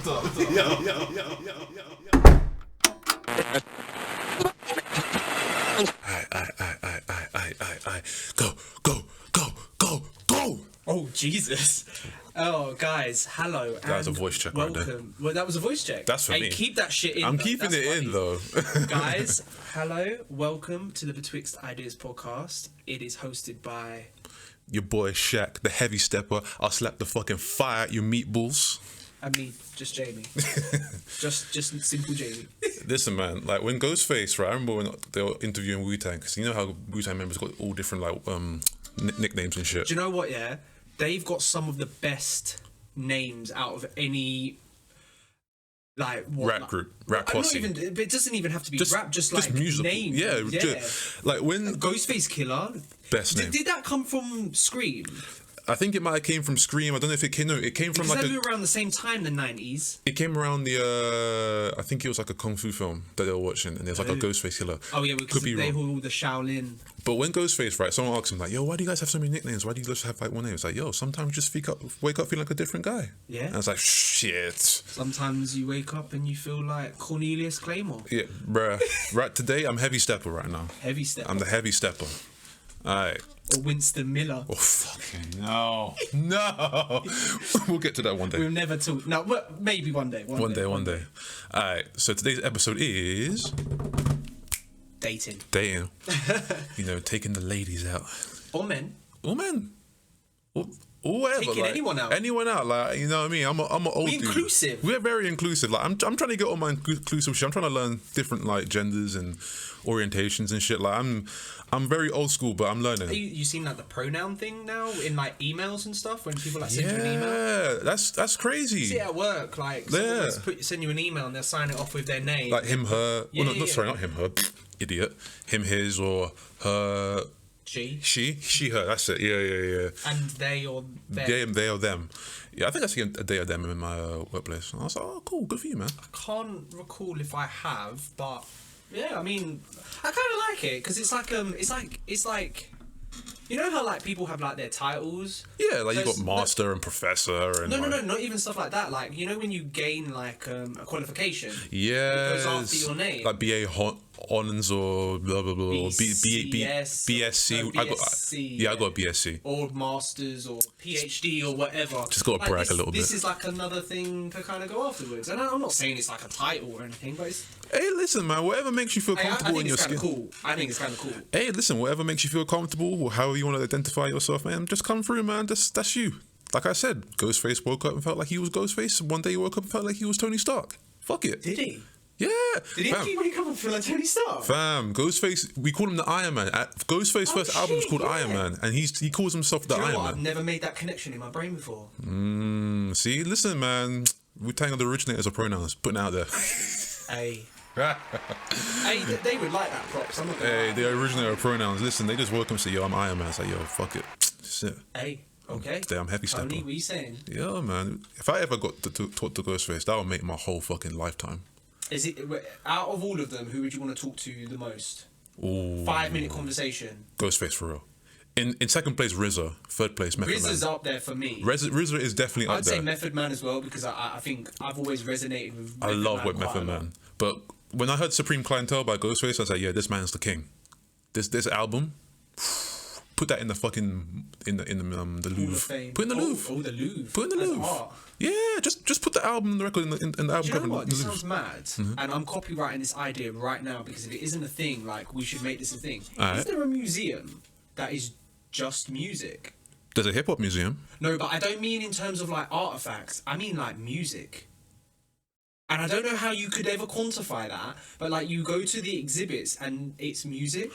Go. Oh, Jesus. Oh, guys, hello. That was a voice check right there. Welcome. Well, that was a voice check. That's for me. Keep that shit in. I'm keeping it in, though. Guys, hello. Welcome to the Betwixt Ideas Podcast. It is hosted by... your boy Shaq, the heavy stepper. I'll slap the fucking fire at your meatballs. And me, just Jamie. just simple Jamie. Listen, man, like when Ghostface, right? I remember when they were interviewing Wu-Tang, because you know how Wu-Tang members got all different like nicknames and shit. Do you know what? Yeah, they've got some of the best names out of any like rap posse. It doesn't even have to be rap. Just like musical names. Yeah. Like when Ghostface Killer. Best name. Did that come from Scream? I think it might have came from Scream. I don't know if it came. No, it came from because they were around the same time, the 90s. It came around the. I think it was like a kung fu film that they were watching, and there's like a Ghostface Killer. Oh yeah, because they were all the Shaolin. But when Ghostface, right? Someone asked him like, "Yo, why do you guys have so many nicknames? Why do you just have like one name?" It's like, "Yo, sometimes you just wake up feeling like a different guy." Yeah. And it's like, shit. Sometimes you wake up and you feel like Cornelius Claymore. Yeah, bruh. Right today, I'm heavy stepper right now. Heavy stepper. I'm the heavy stepper. All right. Or Winston Miller. Oh, fucking no. No. We'll get to that one day. We'll never talk. No, maybe one day. One day. All right. So today's episode is... Dating. You know, taking the ladies out. Or men. Whatever, taking like, anyone out. Like, you know what I mean? I'm an old dude. Inclusive. We're very inclusive. Like, I'm trying to get all my inclusive shit. I'm trying to learn different like genders and orientations and shit. Like, I'm very old school, but I'm learning. You seen like the pronoun thing now in like emails and stuff when people like send you an email? Yeah, that's crazy. You see it at work, like someone send you an email and they'll sign it off with their name. Like him, her. Yeah, Sorry, not him, her. Idiot. Him, his, or her. She, her. That's it. Yeah. And they or them. They or them. Yeah, I think I see a they or them in my workplace. And I was like, oh, cool, good for you, man. I can't recall if I have, but yeah, I mean, I kind of like it because it's like, you know how like people have like their titles. Yeah, like so you got master and professor and no, not even stuff like that. Like you know when you gain like a qualification. Yeah. It goes after your name. Like BA Honors or blah blah blah. BSc. No, BSc. I got a BSc. Or masters or PhD or whatever. Just got to brag a little bit. This is like another thing to kind of go afterwards. And I'm not saying it's like a title or anything, but it's... Hey, listen, man. Whatever makes you feel comfortable in your skin. I think it's kind of cool. Hey, listen. Whatever makes you feel comfortable, or however you want to identify yourself, man. Just come through, man. That's you. Like I said, Ghostface woke up and felt like he was Ghostface. One day he woke up and felt like he was Tony Stark. Fuck it. Did he? Yeah. Did he actually wake up and feel like Tony Stark? Fam, Ghostface, we call him the Iron Man. Ghostface's first album was called Iron Man, and he calls himself the Iron Man. I've never made that connection in my brain before. See, listen, man. Wu-Tang are the originators of pronouns. Putting it out there. Hey. Hey, they would like that props. I'm not gonna lie. The originator of pronouns. Listen, they just woke up and say, yo, I'm Iron Man. It's like, yo, fuck it. That's it. Hey, okay. Damn heavy stepper. Tony, what are you saying? Yeah, man. If I ever got to talk to Ghostface, that would make my whole fucking lifetime. Is it out of all of them? Who would you want to talk to the most? Ooh. 5-minute conversation. Ghostface for real. In second place, RZA. Third place, Method Man. RZA's up there for me. RZA is definitely up there. I'd say Method Man as well because I think I've always resonated with. I love what Method Man. But when I heard Supreme Clientele by Ghostface, I was like, yeah, this man's the king. This album. Put that in the fucking in the Louvre. Put in the Louvre. Oh, the Louvre. Put in the Louvre. Yeah, just put the album in the record in the album. Do you know what? This sounds mad, and I'm copywriting this idea right now because if it isn't a thing, like we should make this a thing. Is there a museum that is just music? There's a hip hop museum. No, but I don't mean in terms of like artifacts. I mean like music. And I don't know how you could ever quantify that, but like you go to the exhibits and it's music.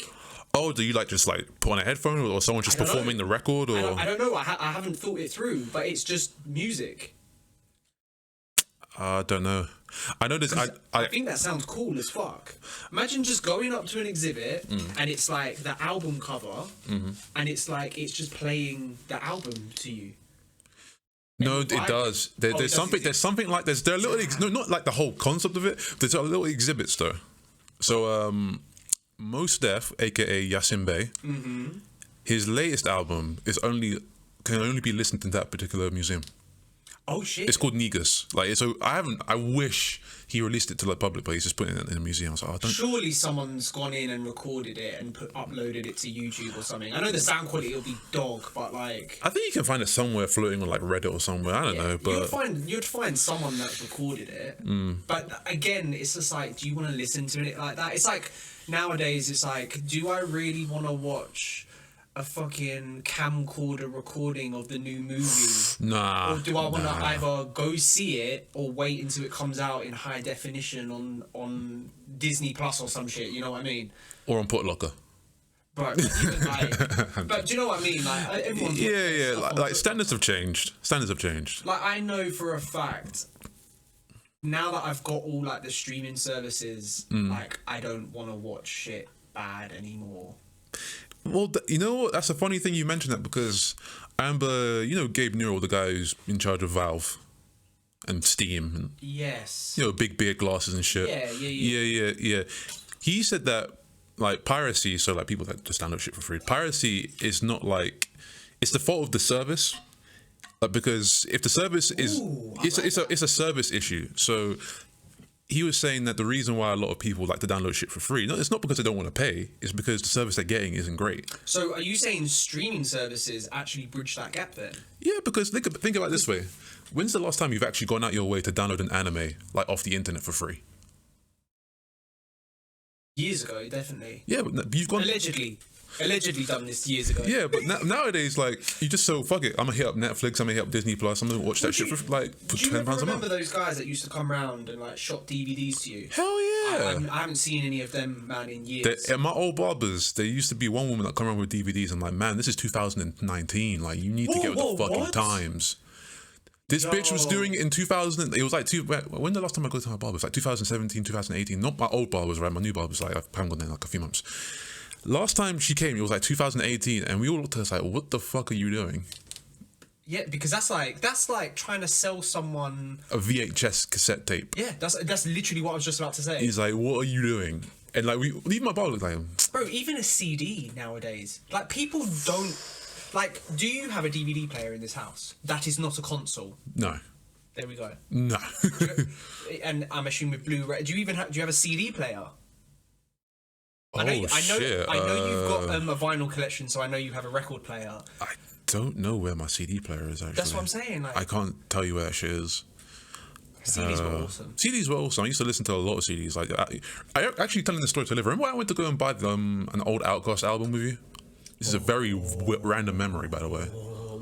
Oh, do you like just like put on a headphone or someone just performing the record? Or I don't know. I haven't thought it through, but it's just music. I don't know. I know this. I think that sounds cool as fuck. Imagine just going up to an exhibit and it's like the album cover, and it's like it's just playing the album to you. No, it does. There's something. There's something like this. There are little. No, not like the whole concept of it. There's a little exhibits though. So Mos Def, aka Yasin Bey, his latest album can only be listened in that particular museum. Oh shit! It's called Negus. Like, so I wish he released it to the public, but he's just putting it in a museum. So I don't. Surely someone's gone in and recorded it and uploaded it to YouTube or something. I know the sound quality will be dog, but like. I think you can find it somewhere floating on like Reddit or somewhere. I don't know, but you'd find someone that's recorded it. But again, it's just like, do you want to listen to it like that? It's like nowadays. It's like, do I really want to watch a fucking camcorder recording of the new movie? Nah. Or do I want to either go see it or wait until it comes out in high definition on Disney Plus or some shit? You know what I mean? Or on Putlocker. But even like, but do you know what I mean? Like, everyone's like standards have changed. Like, I know for a fact now that I've got all like the streaming services, like I don't want to watch shit bad anymore. Well, you know what? That's a funny thing you mentioned that, because I remember, you know, Gabe Newell, the guy who's in charge of Valve and Steam, and yes, you know, big beer glasses and shit. Yeah. He said that like piracy, so like people that just download shit for free. Piracy is not like, it's the fault of the service. Like, because if the service is, it's a service issue. So he was saying that the reason why a lot of people like to download shit for free, no, it's not because they don't want to pay, it's because the service they're getting isn't great. So are you saying streaming services actually bridge that gap then? Yeah, because think about it this way. When's the last time you've actually gone out your way to download an anime like off the internet for free? Years ago, definitely. Yeah, but you've gone... Allegedly done this years ago. Yeah, but nowadays, like, you just so, fuck it, I'm gonna hit up Netflix, I'm gonna hit up Disney Plus, I'm gonna watch that shit for like for £10 a month. Do you remember those guys that used to come round and like shop DVDs to you? Hell yeah! I haven't seen any of them, man, in years. At my old barbers, there used to be one woman that come around with DVDs. I'm like, man, this is 2019. Like, you need to get with the fucking times. This bitch was doing it in 2000. It was like when the last time I go to my barber? It was like 2017, 2018. Not my old barbers, right? My new barbers, like I haven't gone there in like a few months. Last time she came, it was like 2018, and we all looked at us like, "What the fuck are you doing?" Yeah, because that's like trying to sell someone a VHS cassette tape. Yeah, that's literally what I was just about to say. He's like, "What are you doing?" And like, even my barber looked like him. Bro, even a CD nowadays, like people don't like. Do you have a DVD player in this house? That is not a console. No. There we go. No. And I'm assuming with Blu-ray. Do you have a CD player? I know you've got a vinyl collection, so I know you have a record player. I don't know where my CD player is, actually. That's what I'm saying. Like, I can't tell you where that shit is. CDs were awesome. CDs were awesome. I used to listen to a lot of CDs. Like, I actually telling the story to Liv. Remember I went to go and buy an old Outcast album with you? This is a very random memory, by the way.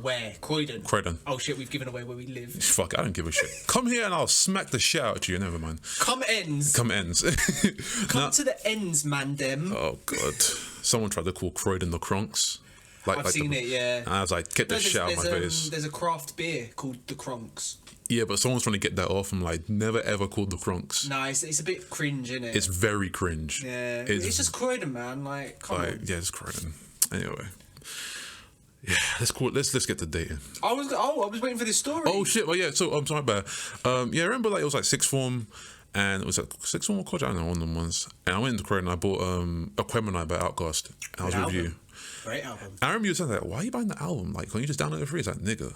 Where? Croydon. Oh shit, we've given away where we live. Fuck, I don't give a shit. Come here and I'll smack the shit out of you. Never mind. Come ends. Come to the ends, man, dem. Oh, God. Someone tried to call Croydon the Cronks. I've seen it, yeah. And I was like, get the shit out of my face. There's a craft beer called the Cronks. Yeah, but someone's trying to get that off. I'm like, never ever called the Cronks. Nah, it's a bit cringe, innit? It's very cringe. Yeah. It's just Croydon, man. Like, come on. Yeah, it's Croydon. Anyway. Yeah, let's get to dating. I was waiting for this story. Oh shit! Well, yeah. So I'm sorry about. Yeah, I remember like it was like sixth form, and it was like sixth form or college. I don't know, one of them ones. And I went into Croydon and I bought Aquemini by Outcast, and I was with you. Great album. And I remember you saying like, "Why are you buying the album? Like, can't you just download it free?" It's like, nigga,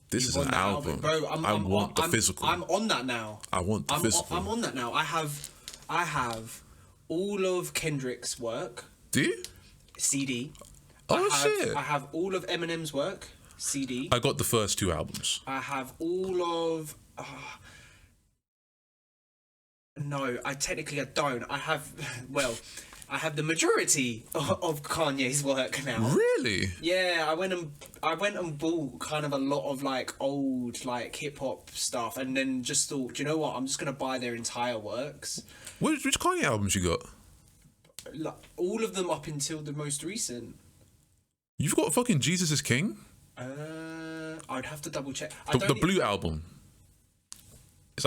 this is an album, bro. I want the physical. I'm on that now. I want the physical. I'm on that now. I have all of Kendrick's work. Do you? CD. Shit! I have all of Eminem's work, CD. I got the first two albums. I have all of. No, I don't. I have the majority of Kanye's work now. Really? Yeah, I went and bought kind of a lot of like old like hip hop stuff, and then just thought, you know what? I'm just gonna buy their entire works. Which Kanye albums you got? Like, all of them up until the most recent. You've got fucking Jesus is King? I'd have to double check. The blue album. It's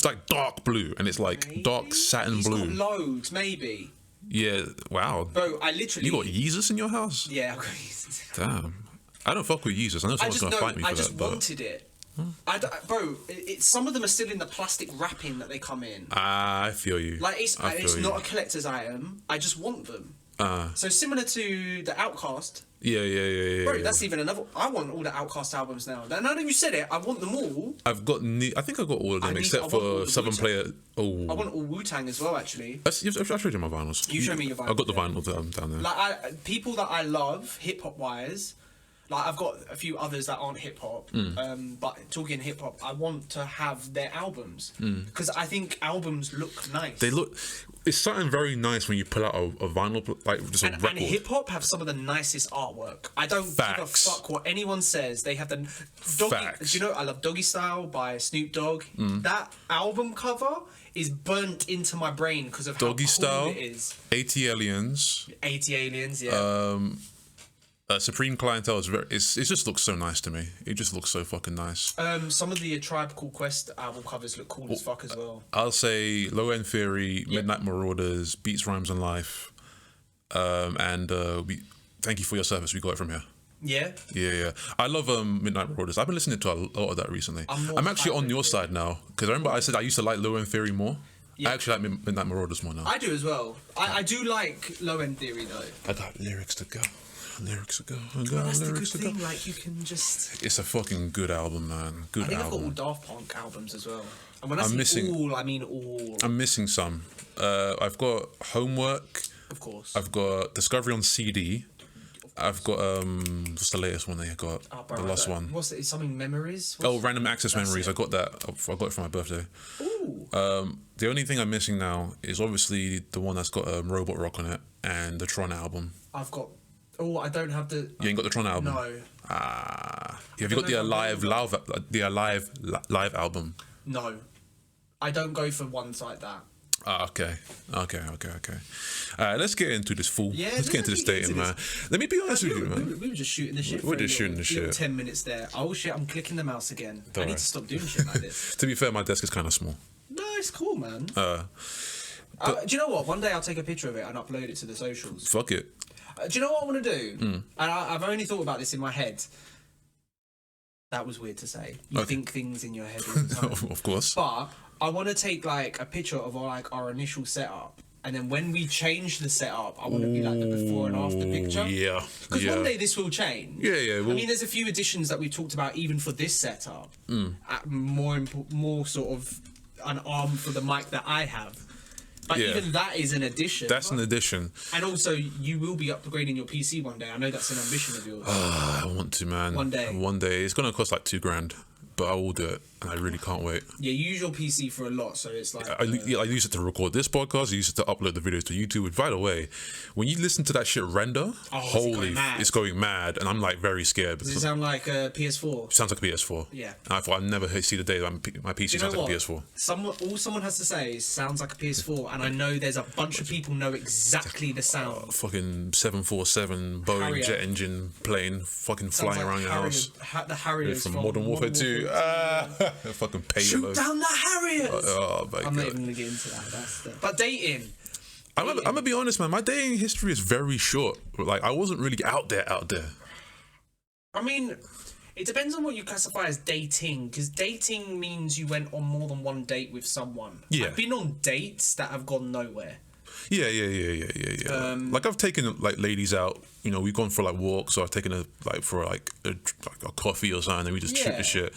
like dark blue, and it's like dark satin blue. He's got loads, maybe. Yeah, wow. Bro, I literally... You got Yeezus in your house? Yeah, I've got Yeezus. Damn. I don't fuck with Yeezus. I know someone's going to fight me for that. I just wanted it. Bro, some of them are still in the plastic wrapping that they come in. I feel you. Like, it's not a collector's item. I just want them. So similar to the Outkast. Yeah. Bro, that's even another. I want all the Outkast albums now. Now that you said it, I want them all. I think I got all of them except for Southern Player. Oh, I want all Wu-Tang as well. Actually, I showed you my vinyls. You showed me your vinyls. I got the vinyl down there. Like people that I love, hip hop wise. Like I've got a few others that aren't hip hop, but talking hip hop, I want to have their albums because I think albums look nice. They look. It's something very nice when you pull out a vinyl, like just a record. And hip hop have some of the nicest artwork. I don't give a fuck what anyone says. They have the Doggy. Do you know? I love Doggy Style by Snoop Dogg. That album cover is burnt into my brain because of Doggy how cool Style, it is. 80 Aliens. 80 Aliens, yeah. Supreme Clientele is it just looks so nice to me. It just looks so fucking nice. Some of the Tribe Called Quest album covers look cool as fuck as well. I'll say Low End Theory, Midnight Marauders, Beats, Rhymes and Life, and Thank You for Your Service. We got it from here. Yeah. I love Midnight Marauders. I've been listening to a lot of that recently. I'm actually on your side now because I remember I said I used to like Low End Theory more. I actually like Midnight Marauders more now. I do as well. I do like Low End Theory though. I got lyrics to go. That's the good thing. Like you can just. It's a fucking good album, man. Good album. I think I've got all Daft Punk albums as well. And when I say all, I mean all. I'm missing some. I've got Homework. Of course. I've got Discovery on CD. I've got what's the latest one they got? The last one. What's it? Something Memories? Random Access Memories. I got that. I got it for my birthday. Ooh. The only thing I'm missing now is obviously the one that's got Robot Rock on it and the Tron album. I've got. Oh, I don't have the. You ain't got the Tron album. No. Have you got the Alive live album? No, I don't go for ones like that. Okay. Let's get into this fool. Yeah, let's get into this dating, man. Let me be honest with you, man. We were just shooting the shit. We're just shooting the shit. 10 minutes there. Oh shit! I'm clicking the mouse again. I need to stop doing shit like this. To be fair, my desk is kind of small. No, it's cool, man. Do you know what? One day I'll take a picture of it and upload it to the socials. Fuck it. Do you know what I want to do? And I've only thought about this in my head. That was weird to say. You think things in your head all the time. Of course. But I want to take like a picture of our initial setup. And then when we change the setup, I want to be like the before and after picture. Yeah. Because one day this will change. Yeah. I mean, there's a few additions that we talked about even for this setup. More sort of an arm for the mic that I have. But even that is an addition. That's an addition. And also, you will be upgrading your PC one day. I know that's an ambition of yours. I want to, man. One day. It's going to cost like $2,000. But I will do it, and I really can't wait. Yeah, you use your PC for a lot, so it's like... I use it to record this podcast, I use it to upload the videos to YouTube, which, by the way, when you listen to that shit render, it's going mad, and I'm like very scared. Does it sound like a PS4? It sounds like a PS4. Yeah. I thought I'd never see the day that my PC sounds like a PS4. All someone has to say is sounds like a PS4, and I know there's a bunch of people know exactly the sound. Fucking 747 Boeing Harrier. Jet engine plane fucking sounds flying around your house. The Harriers from Modern Warfare 2. Fucking pay Shoot down the Harriers! My I'm not even gonna get into that. But dating. I'm gonna be honest, man. My dating history is very short. Like I wasn't really out there. I mean, it depends on what you classify as dating, because dating means you went on more than one date with someone. Yeah. I've been on dates that have gone nowhere. Yeah. Like I've taken like ladies out. You know, we've gone for like walks, or I've taken her like for like a coffee or something, and we just shoot the shit.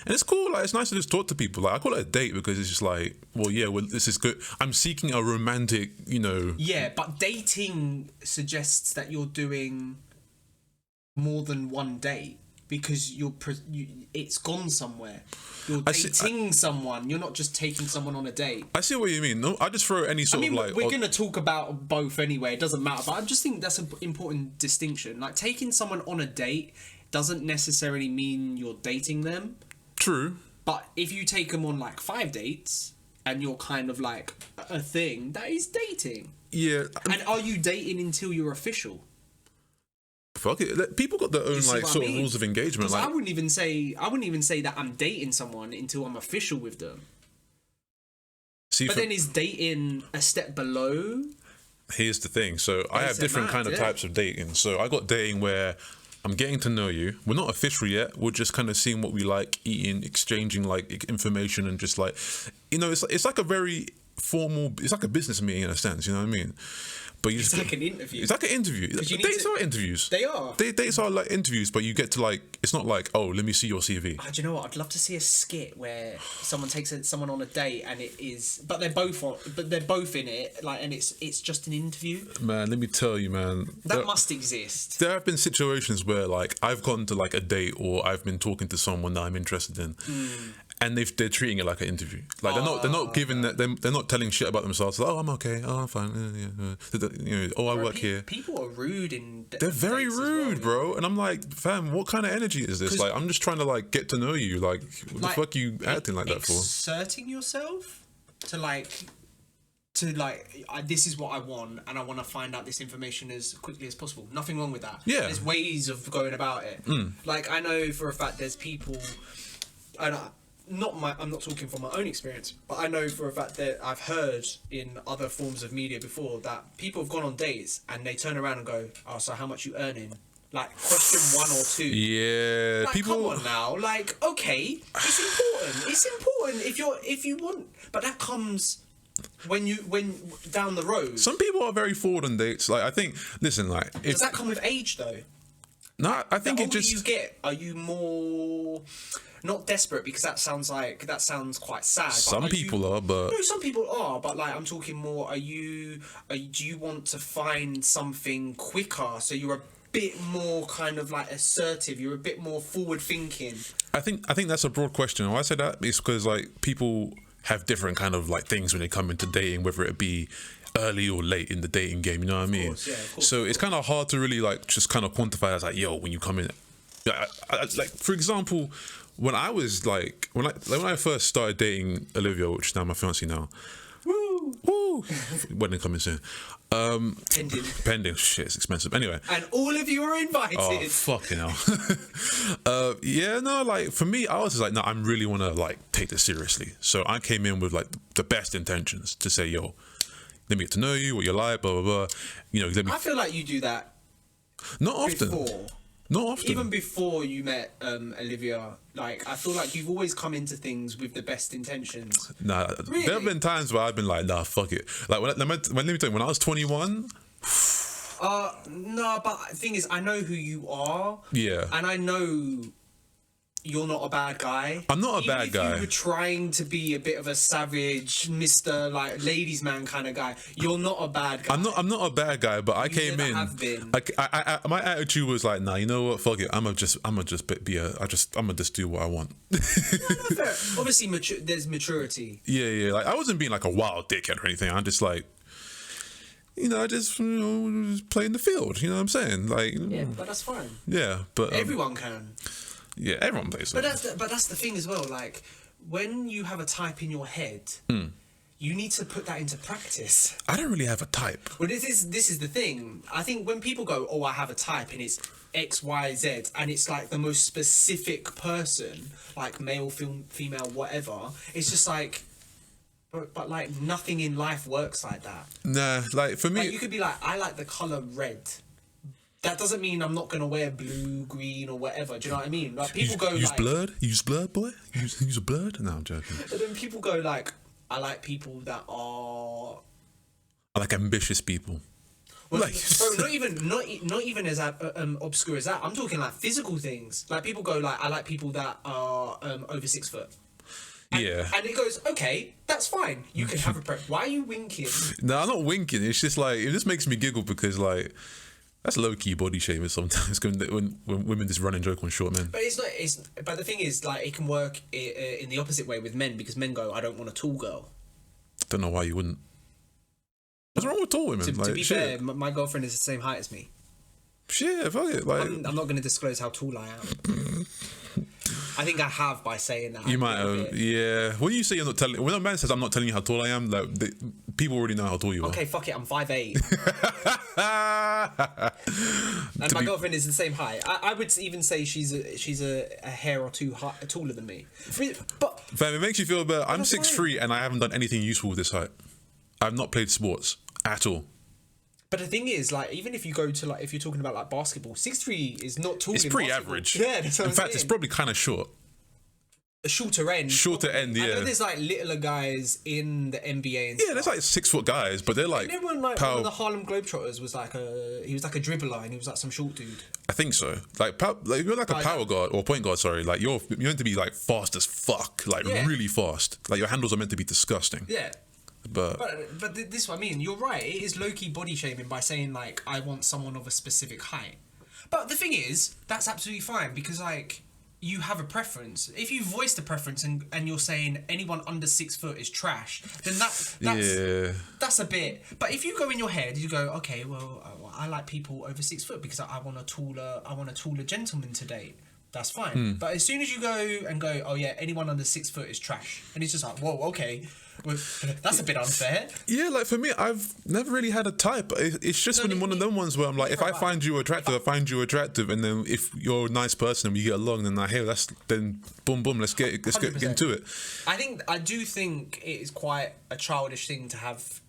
And it's cool. Like it's nice to just talk to people. Like I call it a date because it's just like, this is good. I'm seeking a romantic, you know. Yeah, but dating suggests that you're doing more than one date because it's gone somewhere. You're dating someone. You're not just taking someone on a date. I see what you mean. No, I just throw any sort of like... We're going to talk about both anyway. It doesn't matter. But I just think that's an important distinction. Like, taking someone on a date doesn't necessarily mean you're dating them. True. But if you take them on, like, 5 dates and you're kind of, like, a thing, that is dating. Yeah. And are you dating until you're official? Fuck it. People got their own like sort of rules of engagement. Like, I wouldn't even say that I'm dating someone until I'm official with them. Then is dating a step below? Here's the thing. So I have different kind of types of dating. So I got dating where I'm getting to know you. We're not official yet. We're just kind of seeing what we like, eating, exchanging like information, and just like, you know, it's like a very formal. It's like a business meeting in a sense. You know what I mean? But you it's like an interview. It's like an interview. Dates are interviews. They are. Dates are like interviews, but you get to like. It's not like, oh, let me see your CV. Oh, do you know what? I'd love to see a skit where someone takes someone on a date and it is, but they're both in it, like, and it's just an interview. Man, let me tell you, man. That must exist. There have been situations where like I've gone to like a date or I've been talking to someone that I'm interested in. And they're treating it like an interview. Like they're not giving that. They're not telling shit about themselves. Like, oh, I'm okay. Oh, I'm fine. I work here. People are rude they're very rude, bro. And I'm like, fam, what kind of energy is this? Like, I'm just trying to like get to know you. Like, what the fuck are you acting like that for? Exerting yourself to this is what I want, and I want to find out this information as quickly as possible. Nothing wrong with that. Yeah. There's ways of going about it. Like, I know for a fact there's people, and I'm not talking from my own experience, but I know for a fact that I've heard in other forms of media before that people have gone on dates and they turn around and go, oh, so how much you earning? Like, question 1 or 2. Yeah, like, people. Come on now, like, okay, it's important. It's important if you want, but that comes when down the road. Some people are very forward on dates. Like, I think, listen, like, does that come with age though? No, I think it just. The older you get, are you more not desperate, because that sounds quite sad. Some people are, but no, some people are. But like, I'm talking more. Do you want to find something quicker? So you're a bit more kind of like assertive. You're a bit more forward thinking. I think that's a broad question. Why I say that is because like people have different kind of like things when they come into dating, whether it be early or late in the dating game, you know what I mean? Of course. So it's kind of hard to really like just kind of quantify as like, yo, when you come in, like for example, when I was like when I first started dating Olivia, which is now my fiancée now. Woo! Wedding coming soon. Pending. Shit, it's expensive. Anyway. And all of you are invited. Oh, fucking hell. Yeah, no, like, for me, I was just like, no, I really want to, like, take this seriously. So I came in with, like, the best intentions to say, yo, let me get to know you, what you're like, blah, blah, blah. You know, let me... I feel like you do that not often. Not often. Even before you met Olivia, like, I feel like you've always come into things with the best intentions. Nah, really? There have been times where I've been like, nah, fuck it. Like, let me tell you, when I was 21... No, but the thing is, I know who you are. Yeah. And I know you're not a bad guy. I'm not a bad guy. If you were trying to be a bit of a savage, Mr. like ladies man kind of guy, you're not a bad guy. I'm not a bad guy, but I came in. Have been. I my attitude was like, nah, you know what? Fuck it. I'm gonna just do what I want. No, fair. Obviously, there's maturity. Yeah. Like, I wasn't being like a wild dickhead or anything. I'm just like, just playing the field. You know what I'm saying? Like, yeah, but that's fine. Yeah, but everyone can. Yeah, everyone plays. But that's the thing as well. Like, when you have a type in your head, you need to put that into practice. I don't really have a type. Well, this is the thing. I think when people go, "Oh, I have a type," and it's X, Y, Z, and it's like the most specific person, like male, female, whatever. It's just like, but like nothing in life works like that. Nah, like for me, like, you could be like, I like the color red. That doesn't mean I'm not gonna wear blue, green, or whatever. Do you know what I mean? Like, people use blurred. Use blurred, boy. Use a blurred. No, I'm joking. But then people go like, I like people that are. I like ambitious people. Well, like, bro, not even as obscure as that. I'm talking like physical things. Like, people go like, I like people that are over 6 foot. And it goes, okay, that's fine. You can have a prep. Why are you winking? No, I'm not winking. It's just like, it just makes me giggle because like. That's low-key body shaming sometimes when women just run and joke on short men. But it's not. But the thing is, like, it can work in the opposite way with men, because men go, "I don't want a tall girl." Don't know why you wouldn't. What's wrong with tall women? To be fair, my girlfriend is the same height as me. Shit, fuck it. Like, I'm not going to disclose how tall I am. I think I have by saying that. You might have, yeah. When you say you're not telling, when a man says I'm not telling you how tall I am, like people already know how tall you are. Okay, fuck it, I'm 5'8". And my girlfriend is the same height. I would even say she's a hair or two taller than me. But fam, it makes you feel better. I'm 6'3" and I haven't done anything useful with this height. I've not played sports at all. But the thing is, like, even if you go to, like, if you're talking about, like, basketball, 6'3" is not tall. It's pretty average. Yeah, that's what In fact, it's probably kind of short. the shorter end. Shorter end, yeah. I know there's like littler guys in the NBA and stuff. There's like 6 foot guys, but they're like. And everyone like one of the Harlem Globetrotters was like he was like a dribbler and he was like some short dude. I think so. Like you're like a power guard or point guard. Sorry, like you're meant to be like fast as fuck, like really fast. Like your handles are meant to be disgusting. Yeah. But this is what I mean. You're right. It is low-key body shaming by saying like I want someone of a specific height. But the thing is, that's absolutely fine because like. You have a preference. If you voice the preference and you're saying anyone under 6 foot is trash, then that's a bit. But if you go in your head, you go, okay, well, I like people over 6 foot because I want a taller gentleman to date. That's fine. But as soon as you go, oh yeah, anyone under 6 foot is trash, and it's just like, whoa, okay. Well, that's a bit unfair. Yeah, like for me, I've never really had a type. It's just been one of them ones where I'm like, if I find you attractive, I find you attractive, and then if you're a nice person and we get along, then like, hey, then boom, let's get into it. I do think it is quite a childish thing to have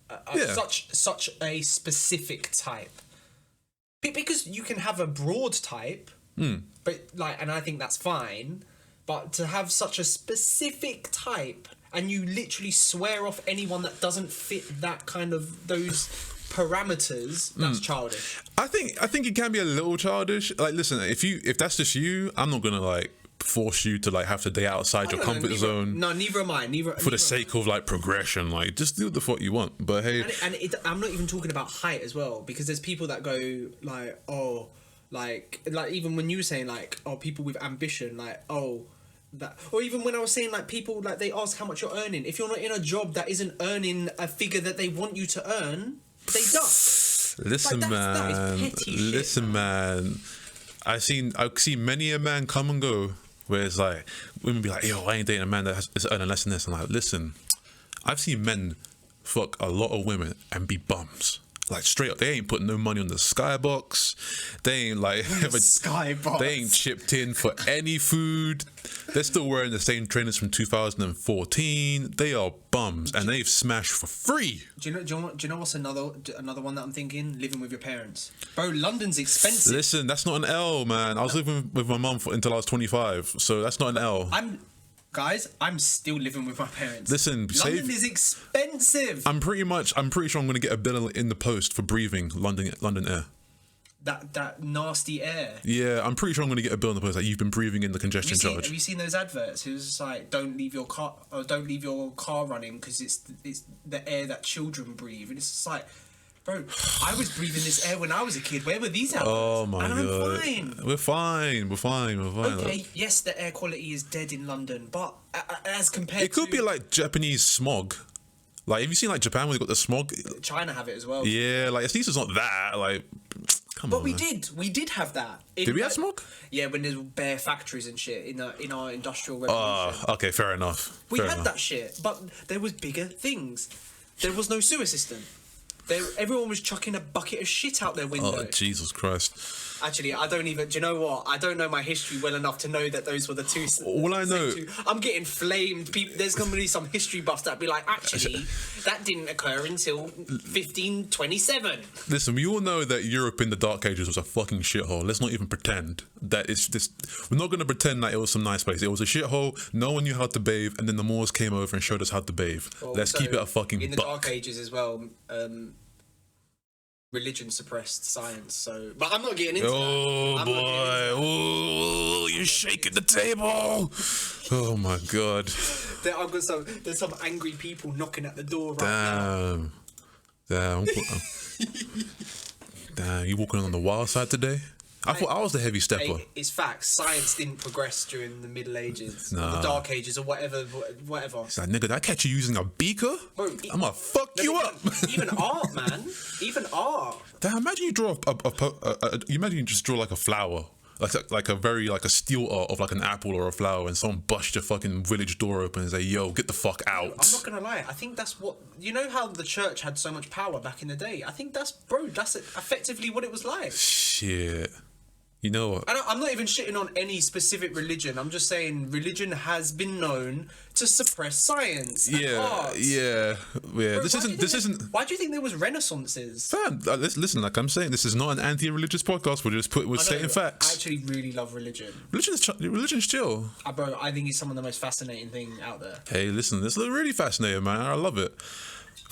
such a specific type, because you can have a broad type, but like, and I think that's fine, but to have such a specific type. And you literally swear off anyone that doesn't fit that kind of those parameters. That's childish. I think it can be a little childish. Like, listen, if that's just you, I'm not gonna like force you to like have to date outside your comfort zone. No, neither am I. For the sake of like progression, like just do the fuck you want. But hey, I'm not even talking about height as well, because there's people that go like, oh, like even when you were saying like, oh, people with ambition, like, oh. That, or even when I was saying like people like they ask how much you're earning. If you're not in a job that isn't earning a figure that they want you to earn, they duck. Listen, like, man. That is petty shit, listen, man. I've seen many a man come and go where it's like women be like, yo, I ain't dating a man that is earning less than this. I'm like, listen, I've seen men fuck a lot of women and be bums. Like straight up, they ain't putting no money on the skybox. They ain't like skybox. They ain't chipped in for any food. They're still wearing the same trainers from 2014. They are bums, and they've smashed for free. Do you know what's another one that I'm thinking? Living with your parents, bro. London's expensive. Listen, that's not an L, man. I was living with my mum until I was 25, so that's not an L. I'm still living with my parents. Listen, London is expensive. I'm pretty sure I'm going to get a bill in the post for breathing London air. That nasty air. Yeah, I'm pretty sure I'm going to get a bill in the post. Like, you've been breathing in the congestion charge. Have you seen those adverts? It was just like, don't leave your car running because it's the air that children breathe, and it's just like, bro, I was breathing this air when I was a kid. Where were these adverts? Oh my god. We're fine. Okay, yes, the air quality is dead in London, but as compared it could be like Japanese smog. Like, have you seen like Japan when they got the smog? China have it as well. Yeah, like at least it's not that. Like, come on. But we did have that. Did we have smog? Yeah, when there's bare factories and shit in our industrial revolution. Oh, okay, fair enough. We had that shit, but there was bigger things. There was no sewer system. Everyone was chucking a bucket of shit out their window. Oh, Jesus Christ. Actually, I don't even... Do you know what? I don't know my history well enough to know that those were the two... All I know... I'm getting flamed. There's going to be some history buffs that be like, actually, that didn't occur until 1527. Listen, we all know that Europe in the Dark Ages was a fucking shithole. Let's not even pretend that it's just... We're not going to pretend that it was some nice place. It was a shithole. No one knew how to bathe, and then the Moors came over and showed us how to bathe. Well, let's keep it a fucking in the Dark Ages as well... religion suppressed science, so... But I'm not getting into that. Oh, boy. Oh, you're shaking the table. Oh, my God. There's some angry people knocking at the door right now. Damn. Damn, you walking on the wild side today? I thought I was the heavy stepper. Hey, it's facts. Science didn't progress during the Middle Ages, or the Dark Ages, or whatever. It's like, nigga, did I catch you using a beaker? Bro, I'm gonna fuck you up. Even art, man. Even art. Damn, imagine you draw imagine you just draw like a flower. Like a steel art of like an apple or a flower, and someone bust your fucking village door open and say, yo, get the fuck out. I'm not gonna lie, I think that's what... You know how the church had so much power back in the day? I think that's effectively what it was like. Shit. You know what? I'm not even shitting on any specific religion. I'm just saying religion has been known to suppress science and art. Yeah. Bro, This isn't. Why do you think there was renaissances? Fam, listen. Like I'm saying, this is not an anti-religious podcast. We're stating facts. I actually really love religion. Religion's chill. Bro, I think it's some of the most fascinating thing out there. Hey, listen, this is really fascinating, man. I love it.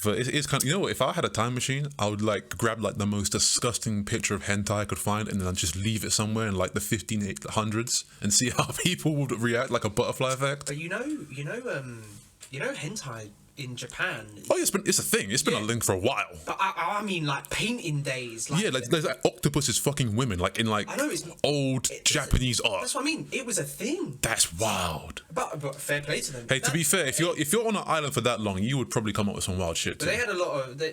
But it's kind of, you know what? If I had a time machine, I would like grab like the most disgusting picture of hentai I could find, and then I'd just leave it somewhere in like the 1500s and see how people would react, like a butterfly effect. But you know, hentai in Japan. Oh, yeah, it's a thing. It's been a link for a while. But I mean, like painting days. Like, yeah, like there's like octopuses fucking women, like in like old Japanese art. That's what I mean. It was a thing. That's wild. But fair play to them. Hey, to be fair, if you're on an island for that long, you would probably come up with some wild shit too. But they had a lot of I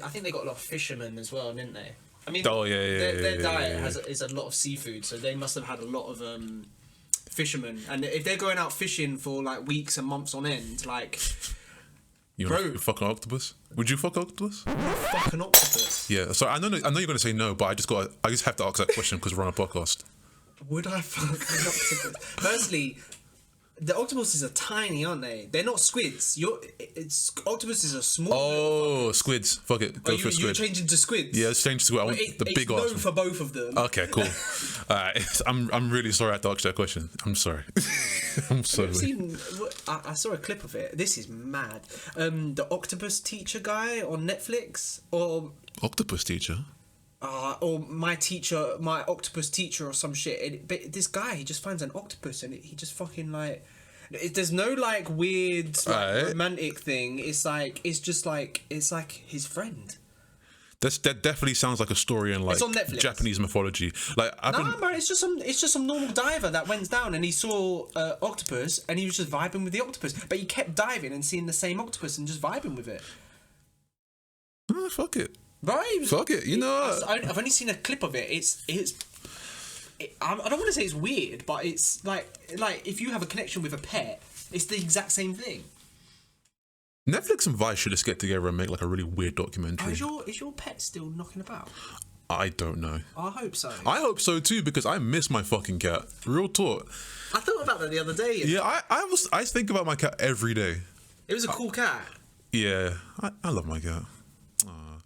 think they got a lot of fishermen as well, didn't they? I mean, their diet is a lot of seafood, so they must have had a lot of fishermen. And if they're going out fishing for like weeks and months on end, like. You fuck an octopus? Would you fuck an octopus? Fuck an octopus? Yeah. So I know you're gonna say no, but I just have to ask that question because we're on a podcast. Would I fuck an octopus? Firstly, the octopuses are tiny, aren't they? They're not squids. Octopuses are small. Oh, squids. Fuck it. Go for squid. You're changing to squids? Yeah, let's change to squid. I want the big ones. It's no for both of them. Okay, cool. I'm really sorry I had to ask that question. I'm sorry. I'm sorry. I saw a clip of it. This is mad. The octopus teacher guy on Netflix, or octopus teacher. Or my octopus teacher or some shit. But this guy, he just finds an octopus and he just fucking like. There's no like weird romantic thing. It's like it's like his friend. That definitely sounds like a story in like Japanese mythology. Like bro, it's just some normal diver that went down and he saw octopus and he was just vibing with the octopus. But he kept diving and seeing the same octopus and just vibing with it. Oh, fuck it. Right? Fuck it. You know, I've only seen a clip of it. I don't want to say it's weird, but it's like if you have a connection with a pet, it's the exact same thing. Netflix and Vice should just get together and make like a really weird documentary. Is your pet still knocking about? I don't know. I hope so. I hope so too, because I miss my fucking cat. Real talk. I thought about that the other day. Yeah, I think about my cat every day. It was a cool cat. Yeah, I love my cat.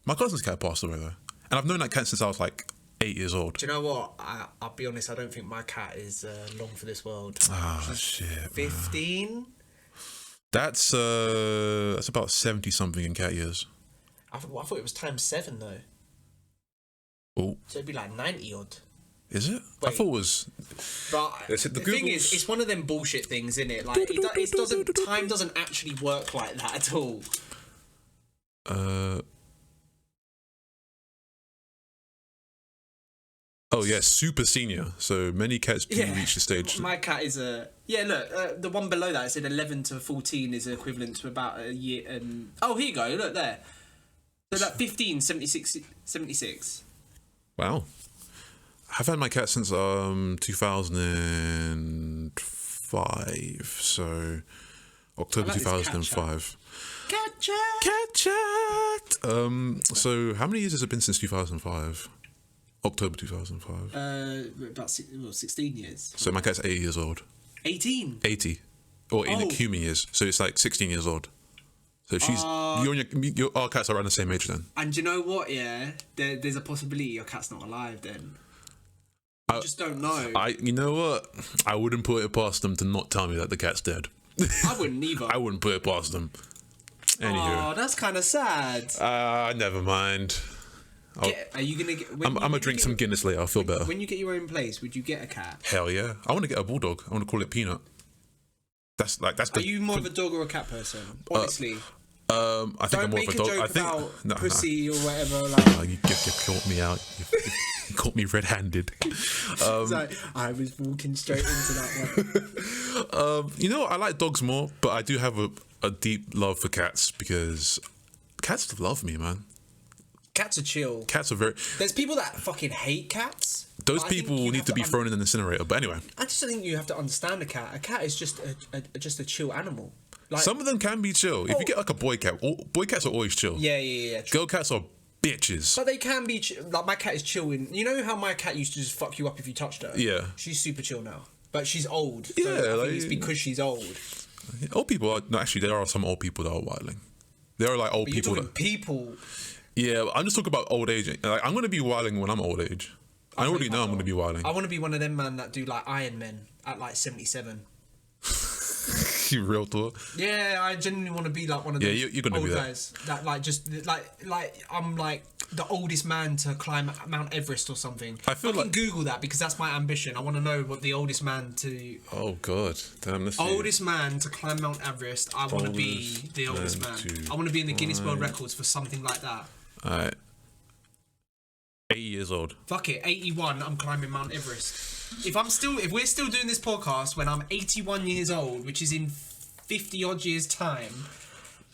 My cousin's cat passed away though, and I've known that cat since I was like 8 years old. Do you know what? I'll be honest. I don't think my cat is long for this world. Shit. 15. That's about 70 something in cat years. I thought it was times 7 though. Oh. So it'd be like 90 odd. Is it? Wait. I thought it was. But the thing is, it's one of them bullshit things, isn't it? Like time doesn't actually work like that at all. Oh yeah, super senior. So many cats do reach the stage. My cat is a look, the one below that, I said 11 to 14 is equivalent to about a year. And here you go. Look there. So like 15, 76. Wow. I've had my cat since 2005. So October 2005. Cat chat. Cat chat. So how many years has it been since 2005? October 2005. About 16 years. So my cat's 80 years old. 18? 80. Or in the human years. So it's like 16 years old. So she's... our cats are around the same age then. And you know what, yeah? There's a possibility your cat's not alive then. I just don't know. You know what? I wouldn't put it past them to not tell me that the cat's dead. I wouldn't either. I wouldn't put it past them. Anywho. Oh, that's kind of sad. Never mind. Are you gonna get? I'm gonna drink some Guinness later. I'll feel better. When you get your own place, would you get a cat? Hell yeah! I want to get a bulldog. I want to call it Peanut. That's. Are you more of a dog or a cat person? Honestly. I think I'm more of a dog. I think about pussy or whatever. Like you caught me out. You caught me red-handed. I was walking straight into that one. You know, I like dogs more, but I do have a deep love for cats because cats love me, man. Cats are chill. Cats are very... There's people that fucking hate cats. Those people need to be thrown in an incinerator. But anyway. I just think you have to understand a cat. A cat is just a chill animal. Like, some of them can be chill. If you get like a boy cat, boy cats are always chill. Yeah. Girl cats are bitches. But they can be like my cat is chilling. You know how my cat used to just fuck you up if you touched her? Yeah. She's super chill now, but she's old. So Yeah, I like, think it's because she's old. Old people are no. Actually, there are some old people that are wilding. There are like old But people. You're talking people. Yeah, I'm just talking about old age. Like, I'm gonna be wilding when I'm old age. I already know I'm gonna be wilding. I want to be one of them man that do like Iron Men at like 77. You real talk. Yeah, I genuinely want to be like one of those you're gonna old be that. guys that like just like I'm like the oldest man to climb Mount Everest or something. I feel like Google that because that's my ambition. I want to know what the oldest man to. Oh god, damn! Let's see. Oldest man to climb Mount Everest. I want to be the oldest man. I want to be in the Guinness World Records for something like that. Alright. 80 years old. Fuck it, 81. I'm climbing Mount Everest. If we're still doing this podcast when I'm 81 years old, which is in 50 odd years time,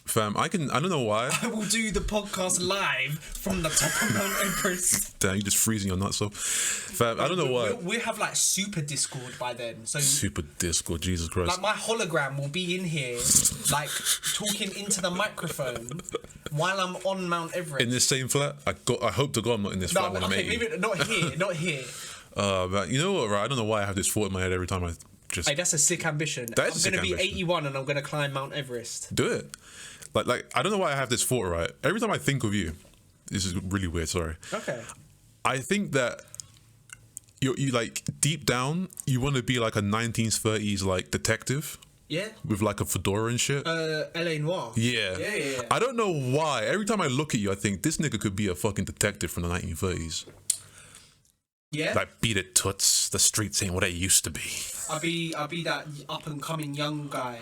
Fam, I don't know why. I will do the podcast live from the top of Mount Everest. Damn, you're just freezing your nuts off. Fam, I don't know why. We'll have like super Discord by then. So Super Discord, Jesus Christ. like my hologram will be in here, like talking into the microphone while I'm on Mount Everest. In this same flat? I hope to God I'm not in this flat when I'm 80. Maybe not here. But you know what, right? I don't know why I have this thought in my head every time I just... Hey, that's a sick ambition. That is a sick I'm going to be ambition. 81 and I'm going to climb Mount Everest. Do it. Like I don't know why I have this thought, right? Every time I think of you, this is really weird, sorry. Okay. I think that you like deep down you want to be like a 1930s like detective. Yeah. With like a fedora and shit. L.A. Noire. Yeah. Yeah. I don't know why. Every time I look at you, I think this nigga could be a fucking detective from the 1930s. Yeah. Like beat it toots. The streets ain't what they used to be. I'll be that up and coming young guy.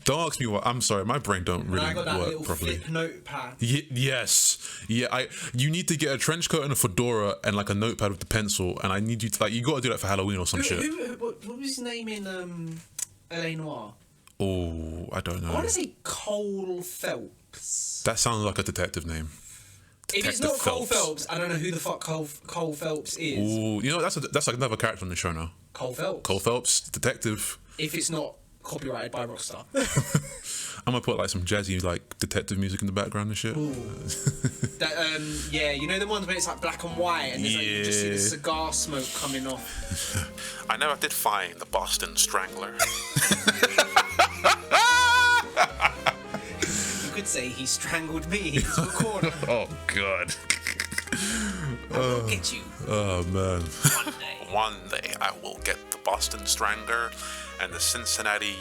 Don't ask me what. I'm sorry, my brain don't really I got that work little properly. flip notepad. Yes. Yeah. You need to get a trench coat and a fedora and like a notepad with the pencil. And I need you to like. You got to do that for Halloween or some shit. What was his name in L.A. Noire? Oh, I don't know. I want to say Cole Phelps. That sounds like a detective name. If it's not Cole Phelps, I don't know who the fuck Cole Phelps is. Oh, you know that's like another character on the show now. Cole Phelps. Cole Phelps, detective. If it's not copyrighted by Rockstar. I'm gonna put like some jazzy like detective music in the background and shit. That yeah, you know the ones where it's like black and white and there's like, you just see the cigar smoke coming off. I never did find the Boston Strangler. You could say he strangled me into a corner. Oh god. I'll get you. Oh man. One day I will get the Boston Strangler and the Cincinnati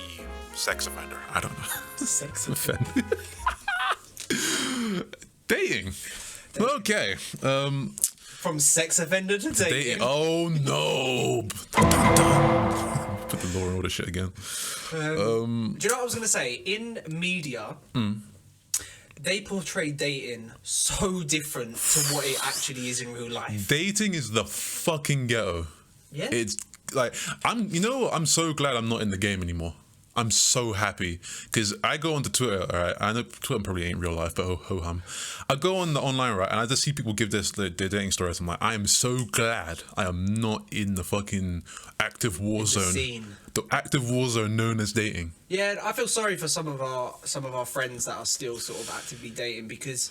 sex offender. I don't know. Sex offender. Dating. Okay. From sex offender to dating. Oh no. Dun, dun, dun. Put the law and order shit again. Do you know what I was gonna say? In media, they portray dating so different to what it actually is in real life. Dating is the fucking ghetto. Yeah. It's like I'm so glad I'm not in the game anymore. I'm so happy because I go onto Twitter, all right? I know Twitter probably ain't real life, but ho hum. I go on the online, right, and I just see people give their dating stories. I'm like, I am so glad I am not in the fucking active war zone. The active war zone known as dating. Yeah, I feel sorry for some of our friends that are still sort of actively dating because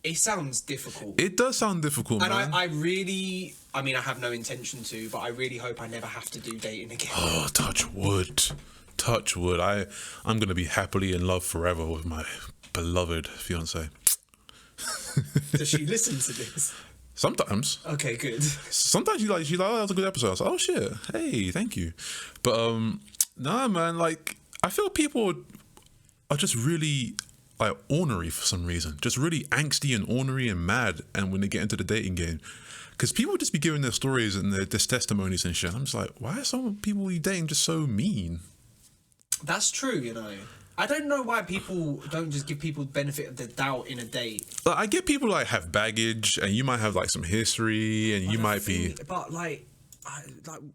it sounds difficult. It does sound difficult, and man. I mean, I have no intention to, but I really hope I never have to do dating again. Oh, touch wood. Touch wood. I'm going to be happily in love forever with my beloved fiancée. Does she listen to this? Sometimes. Okay, good. Sometimes she's like, oh, that was a good episode. I was like, oh shit, hey, thank you. But nah, man, like I feel people are just really like ornery for some reason, just really angsty and ornery and mad. And when they get into the dating game, because people just be giving their stories and their testimonies and shit. I'm just like, why are some people you dating just so mean? That's true, you know. I don't know why people don't just give people the benefit of the doubt in a date. Like, I get people like have baggage, and you might have like some history, and you might be. But like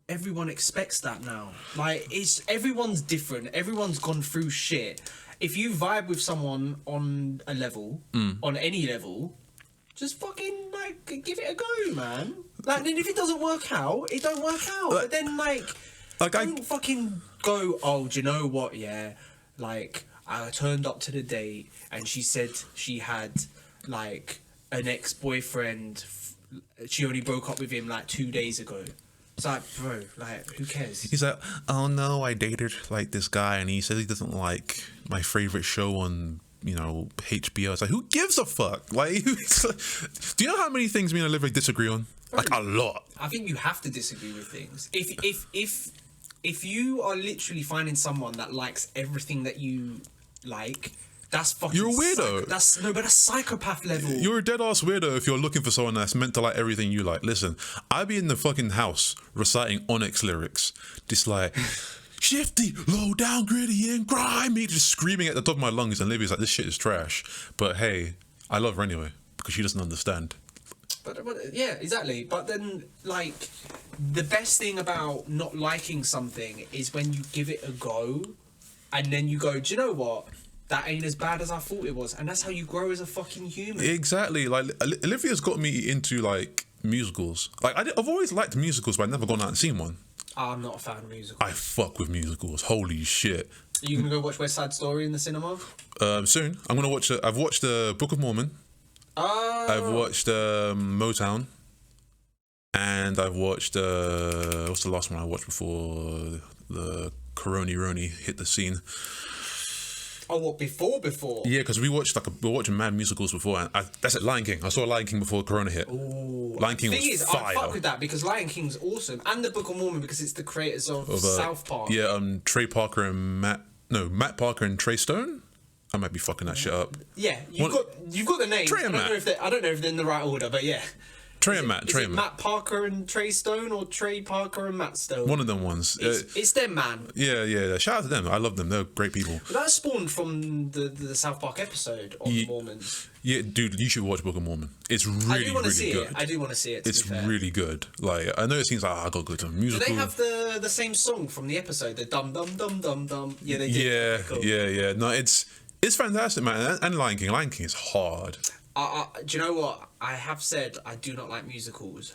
everyone expects that now. Like everyone's different. Everyone's gone through shit. If you vibe with someone on a level, on any level, just fucking like give it a go, man. Like, then if it doesn't work out, it don't work out. But then like don't fucking go. Oh, do you know what? Yeah. Like, I turned up to the date and she said she had like an ex-boyfriend. She only broke up with him like 2 days ago. It's like, bro, like, who cares? He's like, oh no, I dated like this guy and he says he doesn't like my favorite show on, HBO. It's like, who gives a fuck? Like, do you know how many things me and Olivia disagree on? Like, a lot. I think you have to disagree with things. If you are literally finding someone that likes everything that you like, that's fucking... You're a weirdo. That's psychopath level. You're a dead ass weirdo if you're looking for someone that's meant to like everything you like. Listen, I'd be in the fucking house reciting Onyx lyrics, just like shifty, low down, gritty and grimy, just screaming at the top of my lungs, and Libby's like, this shit is trash. But hey, I love her anyway because she doesn't understand. But yeah, exactly. But then, like, the best thing about not liking something is when you give it a go, and then you go, do you know what? That ain't as bad as I thought it was, and that's how you grow as a fucking human. Exactly. Like, Olivia's got me into like musicals. Like, I've always liked musicals, but I've never gone out and seen one. I'm not a fan of musicals. I fuck with musicals. Holy shit. Are you gonna go watch West Side Story in the cinema? Soon. I'm gonna watch. I've watched the Book of Mormon. Oh. I've watched Motown, and I've watched what's the last one I watched before the Corona hit the scene? Oh, what, before? Yeah, because we were watching mad musicals before, and that's it. Lion King. I saw Lion King before Corona hit. Ooh. Lion King was fire. I fuck with that because Lion King's awesome, and the Book of Mormon because it's the creators of South Park. Yeah, Trey Parker and Matt Parker and Trey Stone. I might be fucking that shit up. Yeah, you've got the names. Trey and Matt. I don't know if they're in the right order, but yeah. Trey and Matt. Matt Parker and Trey Stone, or Trey Parker and Matt Stone? One of them ones. It's them, man. Yeah. Shout out to them. I love them. They're great people. But that spawned from the South Park episode on the Mormons. Yeah, dude, you should watch Book of Mormon. It's really good. I do want to see it. It's really good. Like, I know it seems like I got to go to a musical. Do they have the same song from the episode? The dum dum dum dum dum. Yeah, they do. Yeah, cool. yeah. No, it's fantastic, man. And Lion King. Lion King is hard. Do you know what? I have said I do not like musicals,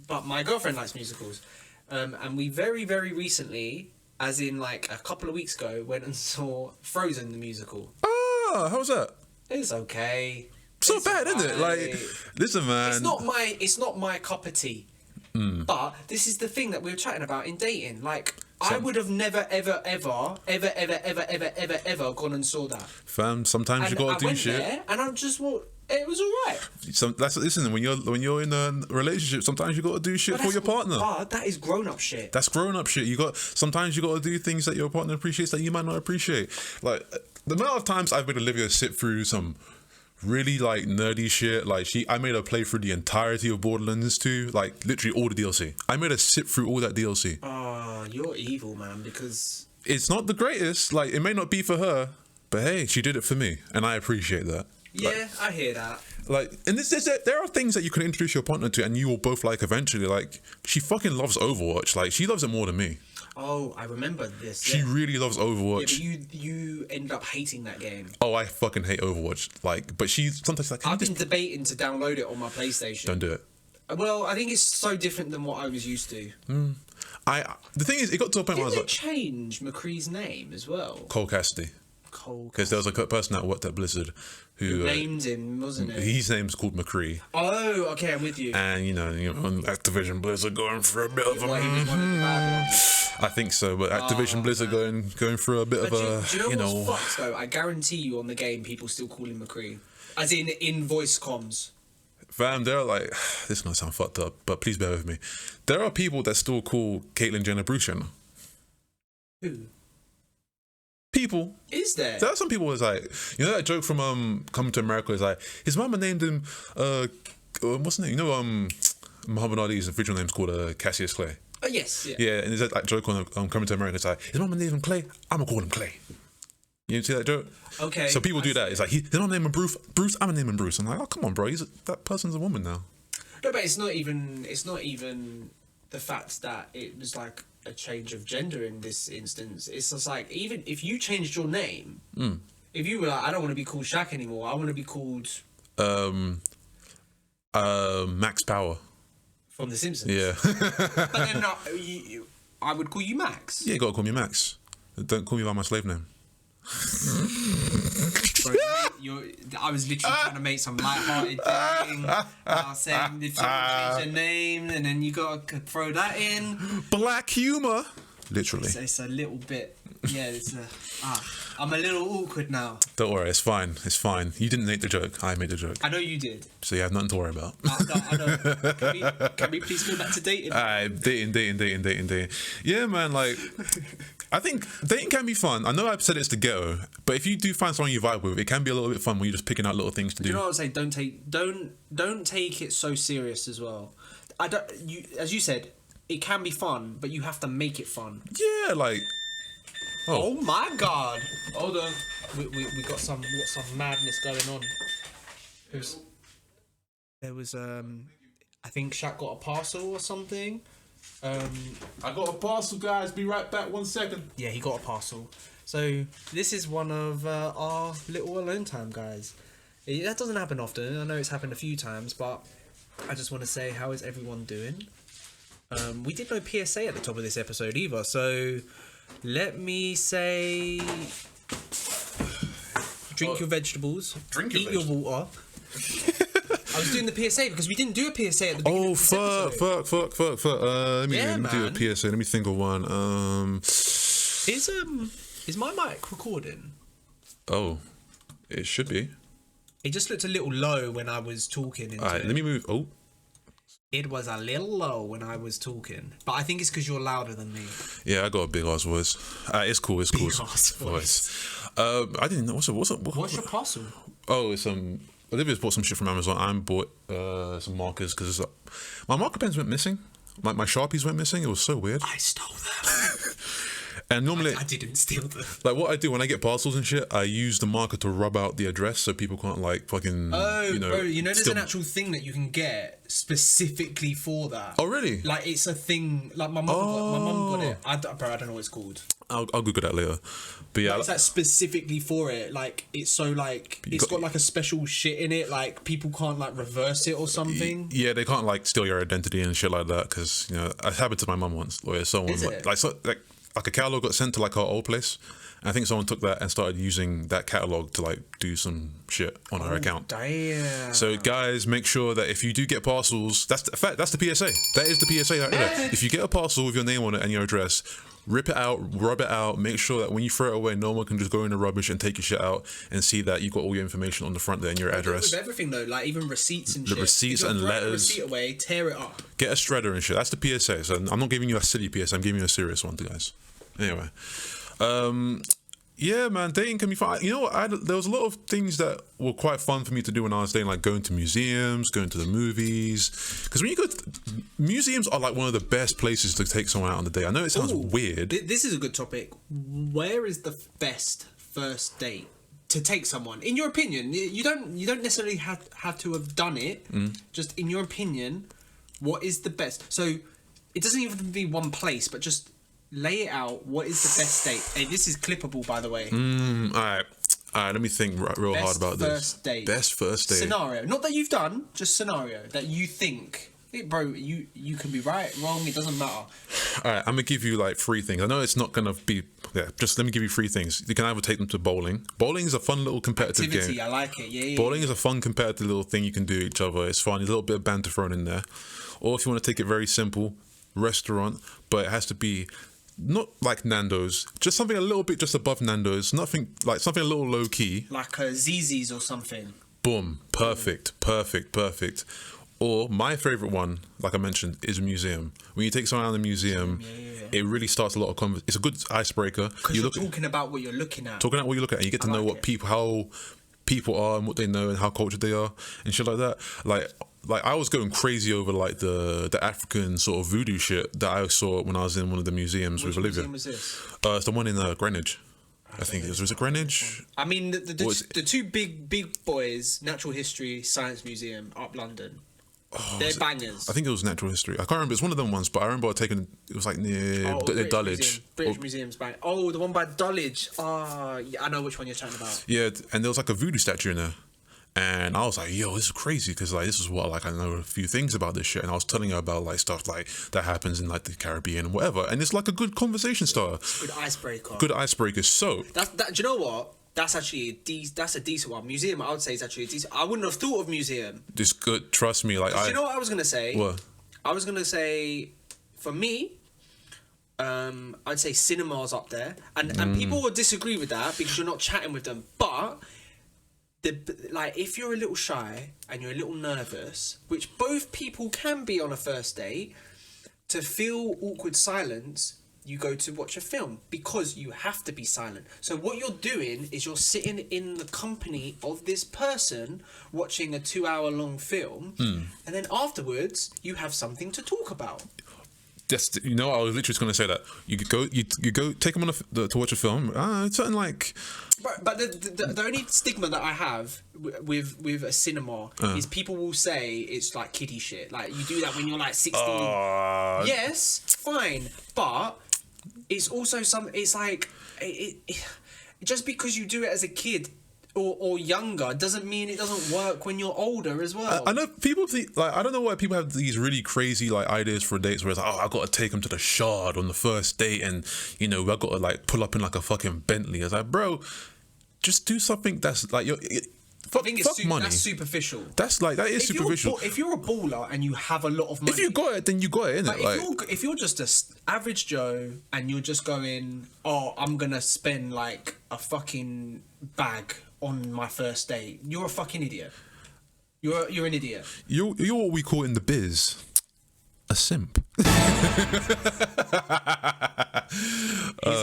but my girlfriend likes musicals. And we very, very recently, as in like a couple of weeks ago, went and saw Frozen the musical. Oh, how was that? It's okay. So bad, isn't it? Like, listen, man. It's not my cup of tea. But this is the thing that we were chatting about in dating. Like, I would have never, ever gone and saw that. Fam, sometimes you gotta do shit. There and I'm just it was alright. Listen. When you're in a relationship, sometimes you gotta do shit for your partner. That is grown up shit. That's grown up shit. Sometimes you gotta do things that your partner appreciates that you might not appreciate. Like, the amount of times I've made Olivia sit through some really like nerdy shit. Like, I made her play through the entirety of Borderlands 2, like literally all the DLC. I made her sit through all that DLC. Oh, you're evil, man, because it's not the greatest. Like, it may not be for her, but hey, she did it for me, and I appreciate that. Yeah, I hear that. Like, and there are things that you can introduce your partner to, and you will both like eventually. Like, she fucking loves Overwatch. Like, she loves it more than me. Oh, I remember this. She really loves Overwatch. Yeah, but you end up hating that game. Oh, I fucking hate Overwatch. Like, but she sometimes like. I've been debating to download it on my PlayStation. Don't do it. Well, I think it's so different than what I was used to. The thing is, it got to a point where I was like, change McCree's name as well? Cole Cassidy. Because there was a person that worked at Blizzard who named him, wasn't it? His name's called McCree. Oh, okay, I'm with you. And Activision Blizzard going for a bit of a. I think so, but Activision Blizzard going through a bit of a. Do you know what's fucked though? I guarantee you, on the game, people still call him McCree, as in voice comms. Fam, they're like, this is gonna sound fucked up, but please bear with me. There are people that still call Caitlyn Jenner Bruce Jenner. Who? People. Is there? There are some people who's like, you know that joke from Coming to America is like, his mama named him what's his name? You know Muhammad Ali's official name's called Cassius Clay. Oh yes, yeah. Yeah, and there's that joke on Coming to America. It's like, his mama named him Clay, I'm gonna call him Clay. You see that joke? Okay. So people do that. It's like, his mama named him Bruce, I'm gonna name him Bruce. I'm like, oh come on, bro, that person's a woman now. No, but it's not even the fact that it was like a change of gender in this instance. It's just like, even if you changed your name, if you were like, I don't want to be called Shaq anymore, I want to be called Max Power from The Simpsons. Yeah. But then I would call you Max. Yeah, you gotta call me Max. Don't call me by my slave name. bro. I was literally trying to make some light-hearted thing. I was saying if someone changed their name, and then you gotta throw that in. Black humor. Literally. It's a little bit. Yeah, I'm a little awkward now. Don't worry, it's fine. It's fine. You didn't make the joke. I made the joke. I know you did. So you have nothing to worry about. I know. Can we please go back to dating? Dating. Yeah, man. Like, I think dating can be fun. I know I've said it's the ghetto, but if you do find someone you vibe with, it can be a little bit fun when you're just picking out little things to do. You know what I'm saying? Don't take it so serious as well. As you said, it can be fun, but you have to make it fun. Yeah, like. Oh my God! Hold on. We got some madness going on. There was I think Shaq got a parcel or something. I got a parcel, guys. Be right back. 1 second. Yeah, he got a parcel. So this is one of our little alone time guys. That doesn't happen often. I know it's happened a few times, but I just want to say, how is everyone doing? We did no PSA at the top of this episode either, so let me say, drink your vegetables, eat your water. I was doing the PSA because we didn't do a PSA at the beginning of this episode. Fuck. Let me do a PSA. Let me think of one. Is my mic recording? Oh, it should be. It just looked a little low when I was talking. Alright, let me move. Oh. It was a little low when I was talking, but I think it's because you're louder than me. Yeah, I got a big ass voice. It's cool. It's cool. Big ass voice. I didn't know. What's your parcel? Oh, it's Olivia's bought some shit from Amazon. I bought some markers because my marker pens went missing. My Sharpies went missing. It was so weird. I stole them. And normally I didn't steal them. Like what I do when I get parcels and shit, I use the marker to rub out the address so people can't like fucking. Oh, bro, there's an actual thing that you can get specifically for that. Oh, really? Like it's a thing. Like my mum got it. I don't know what it's called. I'll Google that later. But yeah, it's like specifically for it. Like it's so like it's got like a special shit in it. Like people can't like reverse it or something. Yeah, they can't like steal your identity and shit like that because it happened to my mum once. Where someone like a catalog got sent to like her old place. And I think someone took that and started using that catalog to like do some shit on her account. Damn. So guys, make sure that if you do get parcels, that's the PSA. That is the PSA right there. If you get a parcel with your name on it and your address, rip it out, rub it out, make sure that when you throw it away, no one can just go in the rubbish and take your shit out and see that you've got all your information on the front there and your address. With everything though, like even receipts and shit. The receipts and letters. Receipt away, tear it up. Get a shredder and shit. That's the PSA. So I'm not giving you a silly PSA. I'm giving you a serious one, guys. Anyway, yeah, man, dating can be fun. You know what? There was a lot of things that were quite fun for me to do when I was dating, like going to museums, going to the movies. Because when you go to museums, are like one of the best places to take someone out on the date. I know it sounds weird. This is a good topic. Where is the best first date to take someone? In your opinion, you don't necessarily have to have done it. Just in your opinion, what is the best? So it doesn't even have to be one place, but just lay it out. What is the best date? Hey, this is clippable, by the way. All right. Let me think real hard about this. Best first date. Scenario. Not that you've done, just scenario that you think. Bro, you can be right, wrong. It doesn't matter. All right, I'm gonna give you like 3 things. I know it's not gonna be. Yeah, just let me give you 3 things. You can either take them to bowling. Bowling is a fun little competitive game. I like it. Yeah. Bowling is a fun competitive little thing you can do each other. It's fun. There's a little bit of banter thrown in there. Or if you want to take it very simple, restaurant, but it has to be. Not like Nando's, just something a little bit just above Nando's. Nothing like something a little low key. Like a ZZ's or something. Boom. Perfect. Or my favorite one, like I mentioned, is a museum. When you take someone out of the museum, it really starts a lot of conversation. It's a good icebreaker. Because you're talking about what you're looking at. Talking about what you're looking at, and you get to know what how people are and what they know and how cultured they are and shit like that. Like I was going crazy over like the African sort of voodoo shit that I saw when I was in one of the museums with Olivia. Which museum was this? It's the one in Greenwich. I think was it Greenwich? I mean the 2 big boys, Natural History Science Museum up London. They're bangers. I think it was Natural History. I can't remember. It's one of them ones, but I remember taking. It was like near Dulwich. British Museum's bang. Oh, the one by Dulwich. Yeah, I know which one you're talking about. Yeah, and there was like a voodoo statue in there. And I was like, yo, this is crazy because like this is what like I know a few things about this shit, and I was telling her about like stuff like that happens in like the Caribbean and whatever, and it's like a good conversation starter. Good icebreaker. Good icebreaker. So that do you know what? That's actually that's a decent one. Museum, I would say, is actually a decent. I wouldn't have thought of museum. Just good. Trust me. Like, you know what I was gonna say? What? I was gonna say, for me, I'd say cinema's up there, and people would disagree with that because you're not chatting with them. But if you're a little shy and you're a little nervous, which both people can be on a first date, to feel awkward silence, you go to watch a film because you have to be silent. So what you're doing is you're sitting in the company of this person watching a 2-hour-long film, and then afterwards you have something to talk about. Just, I was literally just going to say that you go take them to watch a film. It's something like. But the only stigma that I have with a cinema is people will say it's like kiddie shit. Like, you do that when you're like 16. Yes, fine, but it's also it's like just because you do it as a kid or younger doesn't mean it doesn't work when you're older as well. I know people think, like, I don't know why people have these really crazy like ideas for dates where it's like, I got to take them to the Shard on the first date, and I got to like pull up in like a fucking Bentley. It's like, bro, just do something that's like I think money. That's superficial. That is superficial. If you're a baller and you have a lot of money, if you got it, then you got it, innit? If you're just a average Joe and you're just going, I'm gonna spend like a fucking bag on my first date, you're a fucking idiot. You're an idiot. You're what we call in the biz a simp. Here's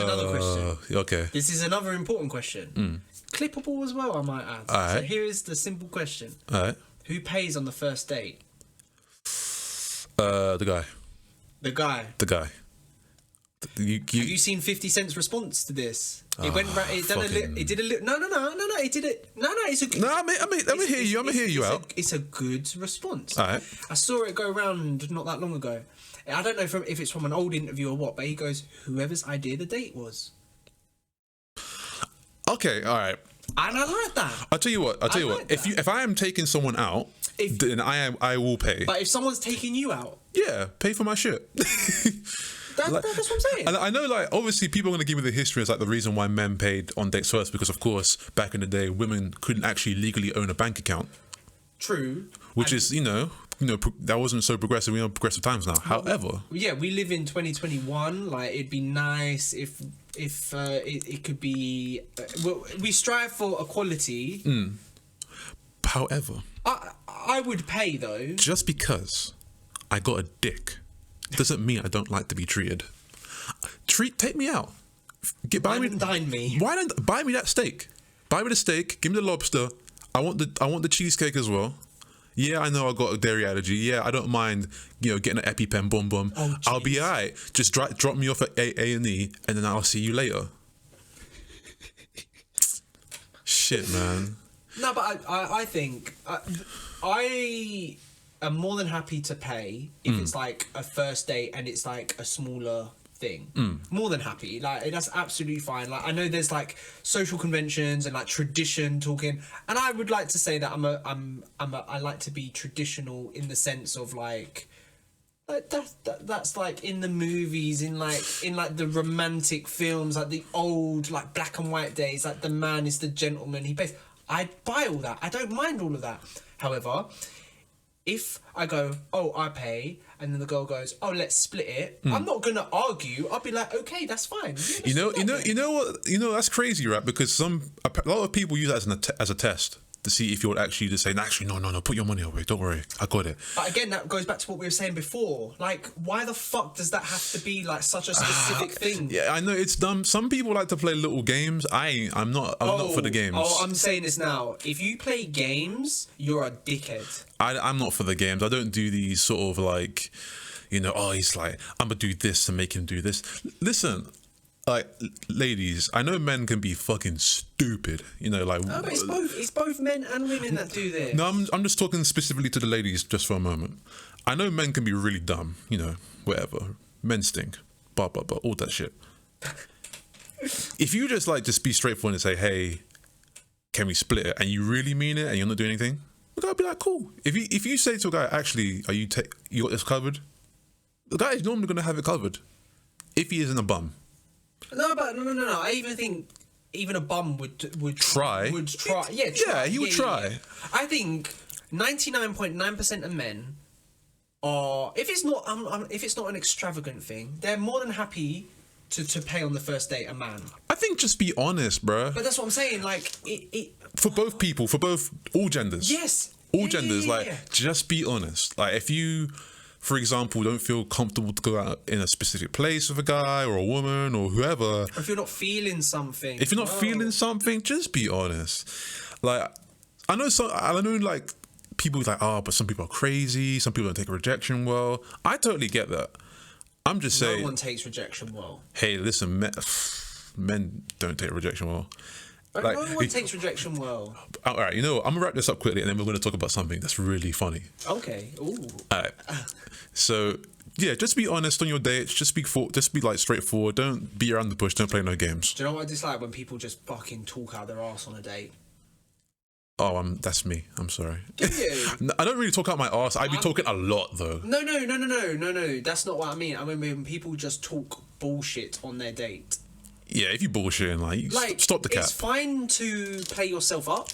another question. Okay. This is another important question. Clippable as well, I might add. All right. So here is the simple question. All right. Who pays on the first date? The guy. The guy. The guy. Have you seen 50 Cent's response to this? It went. It did a little. No. It did it. No. It's a good. No, I'm gonna hear you. I'm gonna hear you out. It's a good response. All right. I saw it go around not that long ago. I don't know if it's from an old interview or what, but he goes, "Whoever's idea the date was." Okay. All right. And I like that. I'll tell you what. If I am taking someone out, then I will pay. But if someone's taking you out, yeah, pay for my shit. That's what I'm saying. And I know, like, obviously people are going to give me the history as like the reason why men paid on dates first, because of course back in the day women couldn't actually legally own a bank account. True. Which is that wasn't so progressive. We're on progressive times now. However, yeah, we live in 2021. Like, it'd be nice if it could be. We strive for equality. However, I would pay though. Just because I got a dick doesn't mean I don't like to be treated. Take me out. Dine me. Why don't buy me that steak? Buy me the steak. Give me the lobster. I want the cheesecake as well. Yeah, I know I got a dairy allergy. Yeah, I don't mind, getting an EpiPen, boom. Oh, I'll be alright. Just drop me off at A&E, and then I'll see you later. Shit, man. No, but I think I am more than happy to pay if it's like a first date and it's like a smaller thing. More than happy. Like, that's absolutely fine. Like, I know there's like social conventions and like tradition talking, and I would like to say that I like to be traditional in the sense of like that's like in the movies, in like the romantic films, like the old like black and white days, like the man is the gentleman, he pays. I buy all that. I don't mind all of that. However, if I go, I pay, and then the girl goes, let's split it, I'm not gonna argue. I'll be like, okay, that's fine. You know what? That's crazy, right? Because a lot of people use that as a test to see if you're actually just saying, actually, no, put your money away. Don't worry, I got it. But again, that goes back to what we were saying before. Like, why the fuck does that have to be like such a specific thing? Yeah, I know it's dumb. Some people like to play little games. I'm not for the games. I'm saying this now. If you play games, you're a dickhead. I'm not for the games. I don't do these sort of like, he's like, I'm gonna do this to make him do this. Listen, like, ladies, I know men can be fucking stupid, like. No, but it's both men and women that do this. No, I'm just talking specifically to the ladies just for a moment. I know men can be really dumb, whatever. Men stink, blah blah blah, all that shit. If you just be straightforward and say, hey, can we split it, and you really mean it, and you're not doing anything, the guy will be like, cool. If you say to a guy, actually, you got this covered, the guy is normally gonna have it covered, if he isn't a bum. No. I even think even a bum would try. Would try. Yeah, try. He would try. Yeah. I think 99.9% of men are, if it's not an extravagant thing, they're more than happy to pay on the first date a man. I think just be honest, bro. But that's what I'm saying. Like it for both people, for all genders. Yes. All genders. Like, just be honest. Like, if you, for example, don't feel comfortable to go out in a specific place with a guy or a woman or whoever. Or if you're not feeling something. If you're not feeling something, just be honest. Like, I know like people like, but some people are crazy. Some people don't take rejection well. I totally get that. I'm just saying. No one takes rejection well. Hey, listen, men don't take rejection well. Like, no one takes rejection well. All right, I'm gonna wrap this up quickly, and then we're gonna talk about something that's really funny. Okay. Ooh. All right. So yeah, just be honest on your dates. Just be like straightforward. Don't beat around the bush. Don't play no games. Do you know what I dislike? When people just fucking talk out their ass on a date. Oh, that's me. I'm sorry. Do you? I don't really talk out my ass. I be talking a lot though. No. That's not what I mean. I mean when people just talk bullshit on their date. Yeah, if you bullshitting, like stop the cap. It's fine to play yourself up,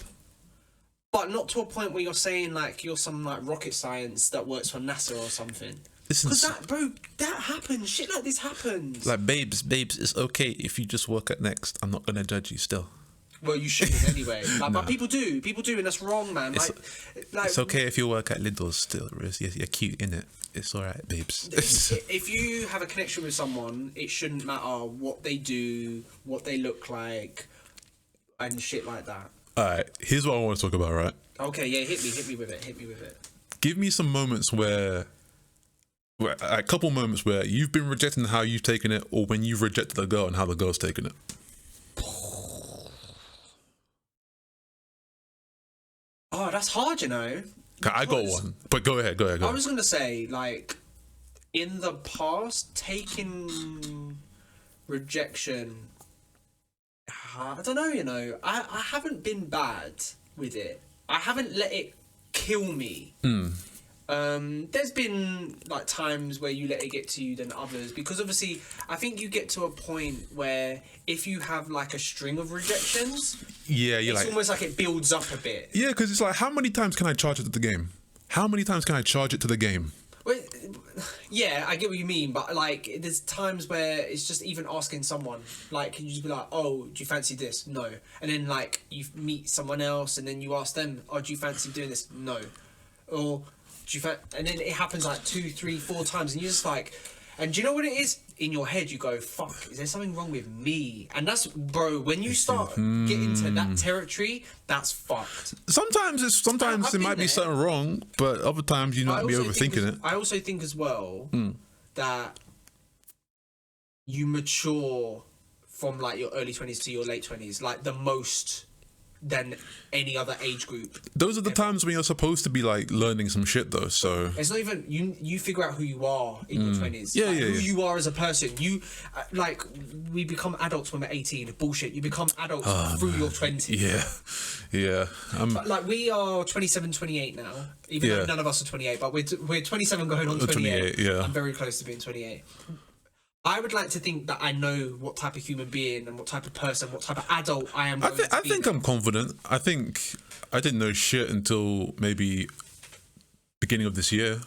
but not to a point where you're saying like you're some like rocket science that works for NASA or something. Because that happens. Shit like this happens. Like, babes, it's okay if you just work at Next. I'm not gonna judge you still. Well, you shouldn't anyway. Like, no. But people do, and that's wrong, man. It's okay if you work at Lidl's still. You're cute, innit? It's alright, babes. If you have a connection with someone, it shouldn't matter what they do, what they look like, and shit like that. Alright, here's what I want to talk about, right? Okay, yeah, hit me with it. Give me some moments where a couple moments where you've been rejected and how you've taken it, or when you've rejected a girl and how the girl's taken it. Oh, that's hard, I got one, but go ahead. I was going to say, like, in the past, taking rejection, I don't know, I haven't been bad with it. I haven't let it kill me. There's been like times where you let it get to you than others, because obviously I think you get to a point where if you have like a string of rejections, it's almost like it builds up a bit. Yeah, because it's like, how many times can I charge it to the game? How many times can I charge it to the game? Well, yeah, I get what you mean, but like there's times where it's just even asking someone, like, can you just be like, oh, do you fancy this? No. And then like you meet someone else and then you ask them, oh, do you fancy doing this? No. Or and then it happens like 2, 3, 4 times, and you're just like, and do you know what it is? In your head, you go, fuck, is there something wrong with me? And that's, bro, when you start getting to that territory, that's fucked. Sometimes it might be something wrong, but other times you might be overthinking it. I also think as well that you mature from like your early 20s to your late 20s, like the most than any other age group. Those are the times when you're supposed to be like learning some shit though, so it's not even you figure out who you are in your 20s. Who you are as a person. You like, we become adults when we're 18. Bullshit. You become adults through your 20s. Yeah. But like, we are 27, 28 now, even though none of us are 28, but we're 27 going on 28. I'm very close to being 28. I would like to think that I know what type of human being and what type of person, what type of adult I am. I think I'm confident. I think I didn't know shit until maybe beginning of this year.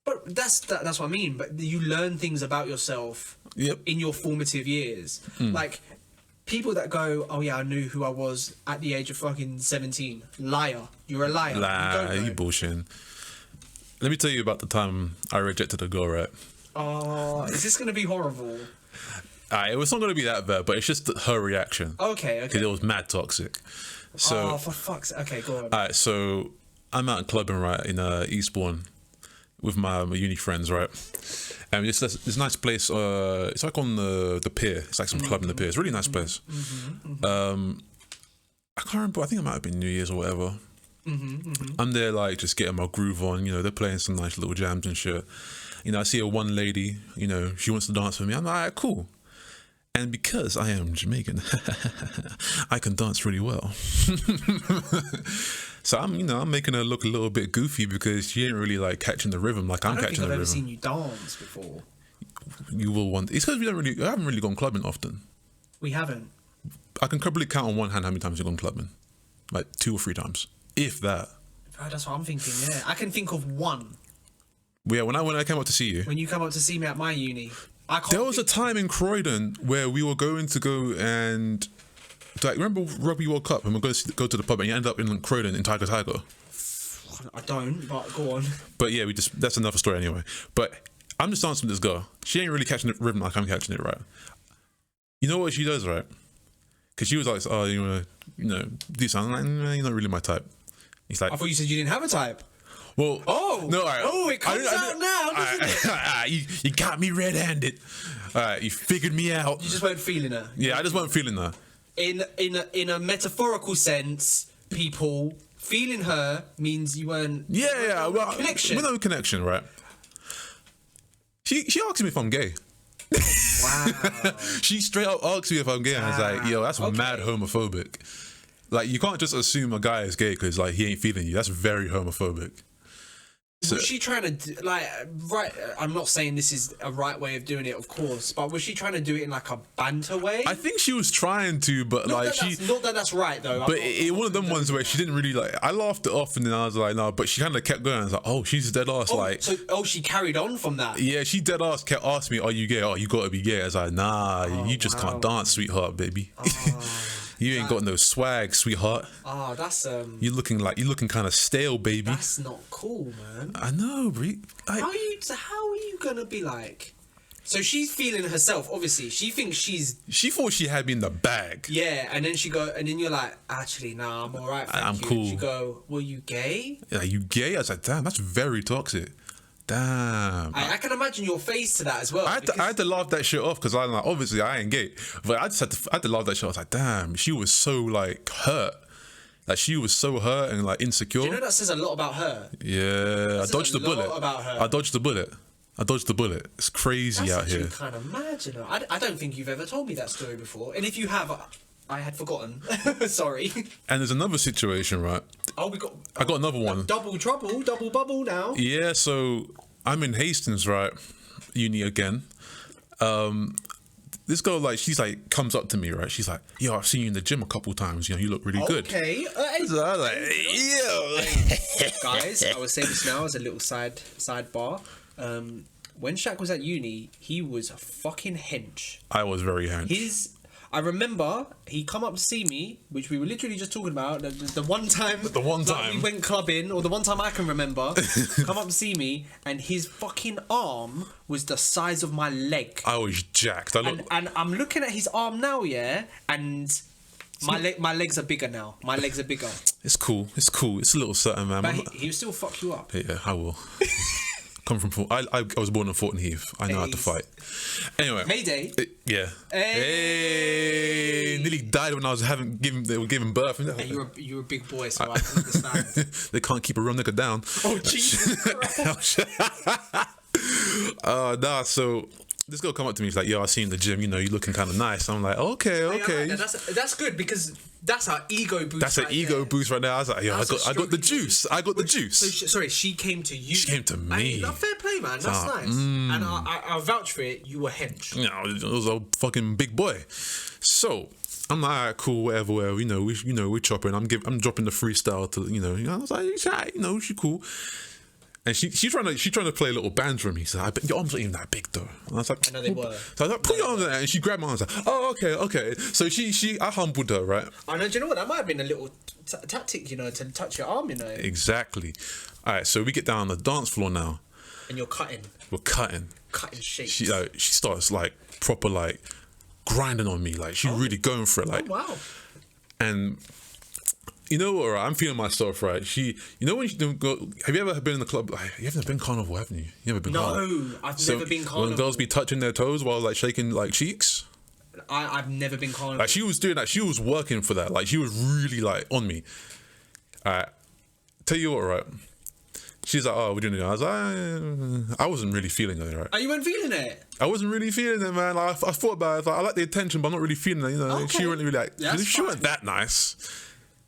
But that's what I mean. But you learn things about yourself in your formative years. Like, people that go, oh yeah, I knew who I was at the age of fucking 17. Liar. You're a liar. You bullshitting. Let me tell you about the time I rejected a girl, right? Oh, is this going to be horrible? It was not going to be that bad, but it's just her reaction. Okay. Because it was mad toxic. So, for fuck's sake. Okay, go on. Alright, so I'm out clubbing, right, in Eastbourne with my uni friends, right? And it's this nice place. It's like on the pier. It's like some club in the pier. It's a really nice place. I can't remember. I think it might have been New Year's or whatever. I'm there, like, just getting my groove on. They're playing some nice little jams and shit. I see one lady, she wants to dance with me. I'm like, all right, cool. And because I am Jamaican, I can dance really well. So I'm making her look a little bit goofy because she ain't really like catching the rhythm like I'm catching the rhythm. I've ever seen you dance before. You will want. It's because I haven't really gone clubbing often. We haven't. I can probably count on one hand how many times you've gone clubbing, like 2 or 3 times, if that. Bro, that's what I'm thinking. Yeah, I can think of one. Yeah, when I came up to see you. When you come up to see me at my uni, there was a time in Croydon where we were going to go and like remember Rugby World Cup and we're going to go to the pub and you end up in Croydon in Tiger. I don't, but go on. But yeah, that's another story anyway. But I'm just dancing with this girl. She ain't really catching the rhythm like I'm catching it, right? You know what she does, right? Because she was like, oh, you want to, do something. I'm like, nah, you're not really my type. He's like, I thought you said you didn't have a type. Well, no, all right. Oh, it comes out now, doesn't it? You got me red-handed. All right, you figured me out. You just weren't feeling her. Yeah, I just wasn't feeling her. In a metaphorical sense, people feeling her means you weren't. Yeah. Well, connection. With no connection, right? She asked me if I'm gay. Wow. She straight up asked me if I'm gay, and I was like, yo, that's mad homophobic. Like, you can't just assume a guy is gay because like he ain't feeling you. That's very homophobic. Was she trying to do, right? I'm not saying this is a right way of doing it, of course, but was she trying to do it in like a banter way? I think she was trying to, but not that that's right though. But it one of them ones where she didn't really like. I laughed it off, and then I was like, no. But she kind of kept going. I was like, oh, she's dead ass. She carried on from that. Yeah, she dead ass kept asking me, are you gay? Oh, you gotta be gay. I was like, nah, you just can't dance, sweetheart, baby. You ain't got no swag, sweetheart. Oh, that's You looking kind of stale, baby. That's not cool, man. I know, Brie. How are you gonna be like? So she's feeling herself. Obviously, she thinks She thought she had me in the bag. Yeah, and then you're like, actually, nah, I'm alright. I'm cool. She go, well, you gay? Yeah, you gay? I was like, damn, that's very toxic. Damn. I can imagine your face to that as well. I had to laugh that shit off because I'm like, obviously I ain't gay, but I had to laugh that shit. I was like, damn, she was so like hurt. Like she was so hurt and like insecure. Do you know that says a lot about her? Yeah, I dodged the bullet. About her. I dodged the bullet. It's crazy out here. That's kind of mad, you know. I don't think you've ever told me that story before, and if you have, I had forgotten. Sorry. And there's another situation, right? I got another one. Double trouble, double bubble now. Yeah, so I'm in Hastings, right? Uni again. This girl, like, she's like, comes up to me, right? She's like, yo, I've seen you in the gym a couple times. You know, you look really good. Okay. So I was like, yeah. Guys, I would say this now as a little sidebar. When Shaq was at uni, he was a fucking hench. I was very hench. I remember he come up to see me, which we were literally just talking about, the one time we went clubbing, or the one time I can remember, come up to see me, and his fucking arm was the size of my leg. I was jacked. And I'm looking at his arm now, yeah, and my legs are bigger now. My legs are bigger. It's cool. It's a little something, man. But he'll still fuck you up. Yeah, I will. Come from I was born in Thornton Heath. I know how to fight. Anyway, Mayday. Yeah. Hey. Nearly died when I was they were giving birth. Hey, you're a big boy, so I can understand. They can't keep a real nigga down. Oh Jesus Christ. Nah. So this girl come up to me. She's like, "Yo, I seen you in the gym. You know, you looking kind of nice." I'm like, "Okay." Hey, that's good because that's our ego boost. That's an ego boost right now. I was like, "Yo, I got the juice. I got the juice." So sorry, she came to you. She came to me. Fair play, man. That's nice. And I'll vouch for it. You were hench. You know, it was a fucking big boy. So I'm like, all right, cool, whatever. We're chopping. I'm dropping the freestyle to I was like, she cool. And she's trying to play a little banter with me. So I bet your arms not even that big though. And I was like, I know they were. So I was like, put your arms in there. And she grabbed my arms. Like, oh, okay. So I humbled her, right? I know. Do you know what? That might have been a little tactic, to touch your arm, Exactly. All right. So we get down on the dance floor now. And you're cutting. We're cutting. Cutting shapes. She starts like proper like grinding on me. Like she's really going for it. Like, oh wow. And. You know what, right? I'm feeling myself, right? When she don't go. Have you ever been in the club? You haven't been carnival, haven't you? You never been carnival? No, I've never been carnival. When girls be touching their toes while like shaking like cheeks. I've never been carnival. Like she was doing that. She was working for that. Like she was really like on me. Alright. Tell you what, right? She's like, oh, we're doing it. I was like, I wasn't really feeling it, right? Oh, you weren't feeling it? I wasn't really feeling it, man. Like, I thought about it. I like the attention, but I'm not really feeling it. Okay. She wasn't really like. Yeah, she wasn't that nice.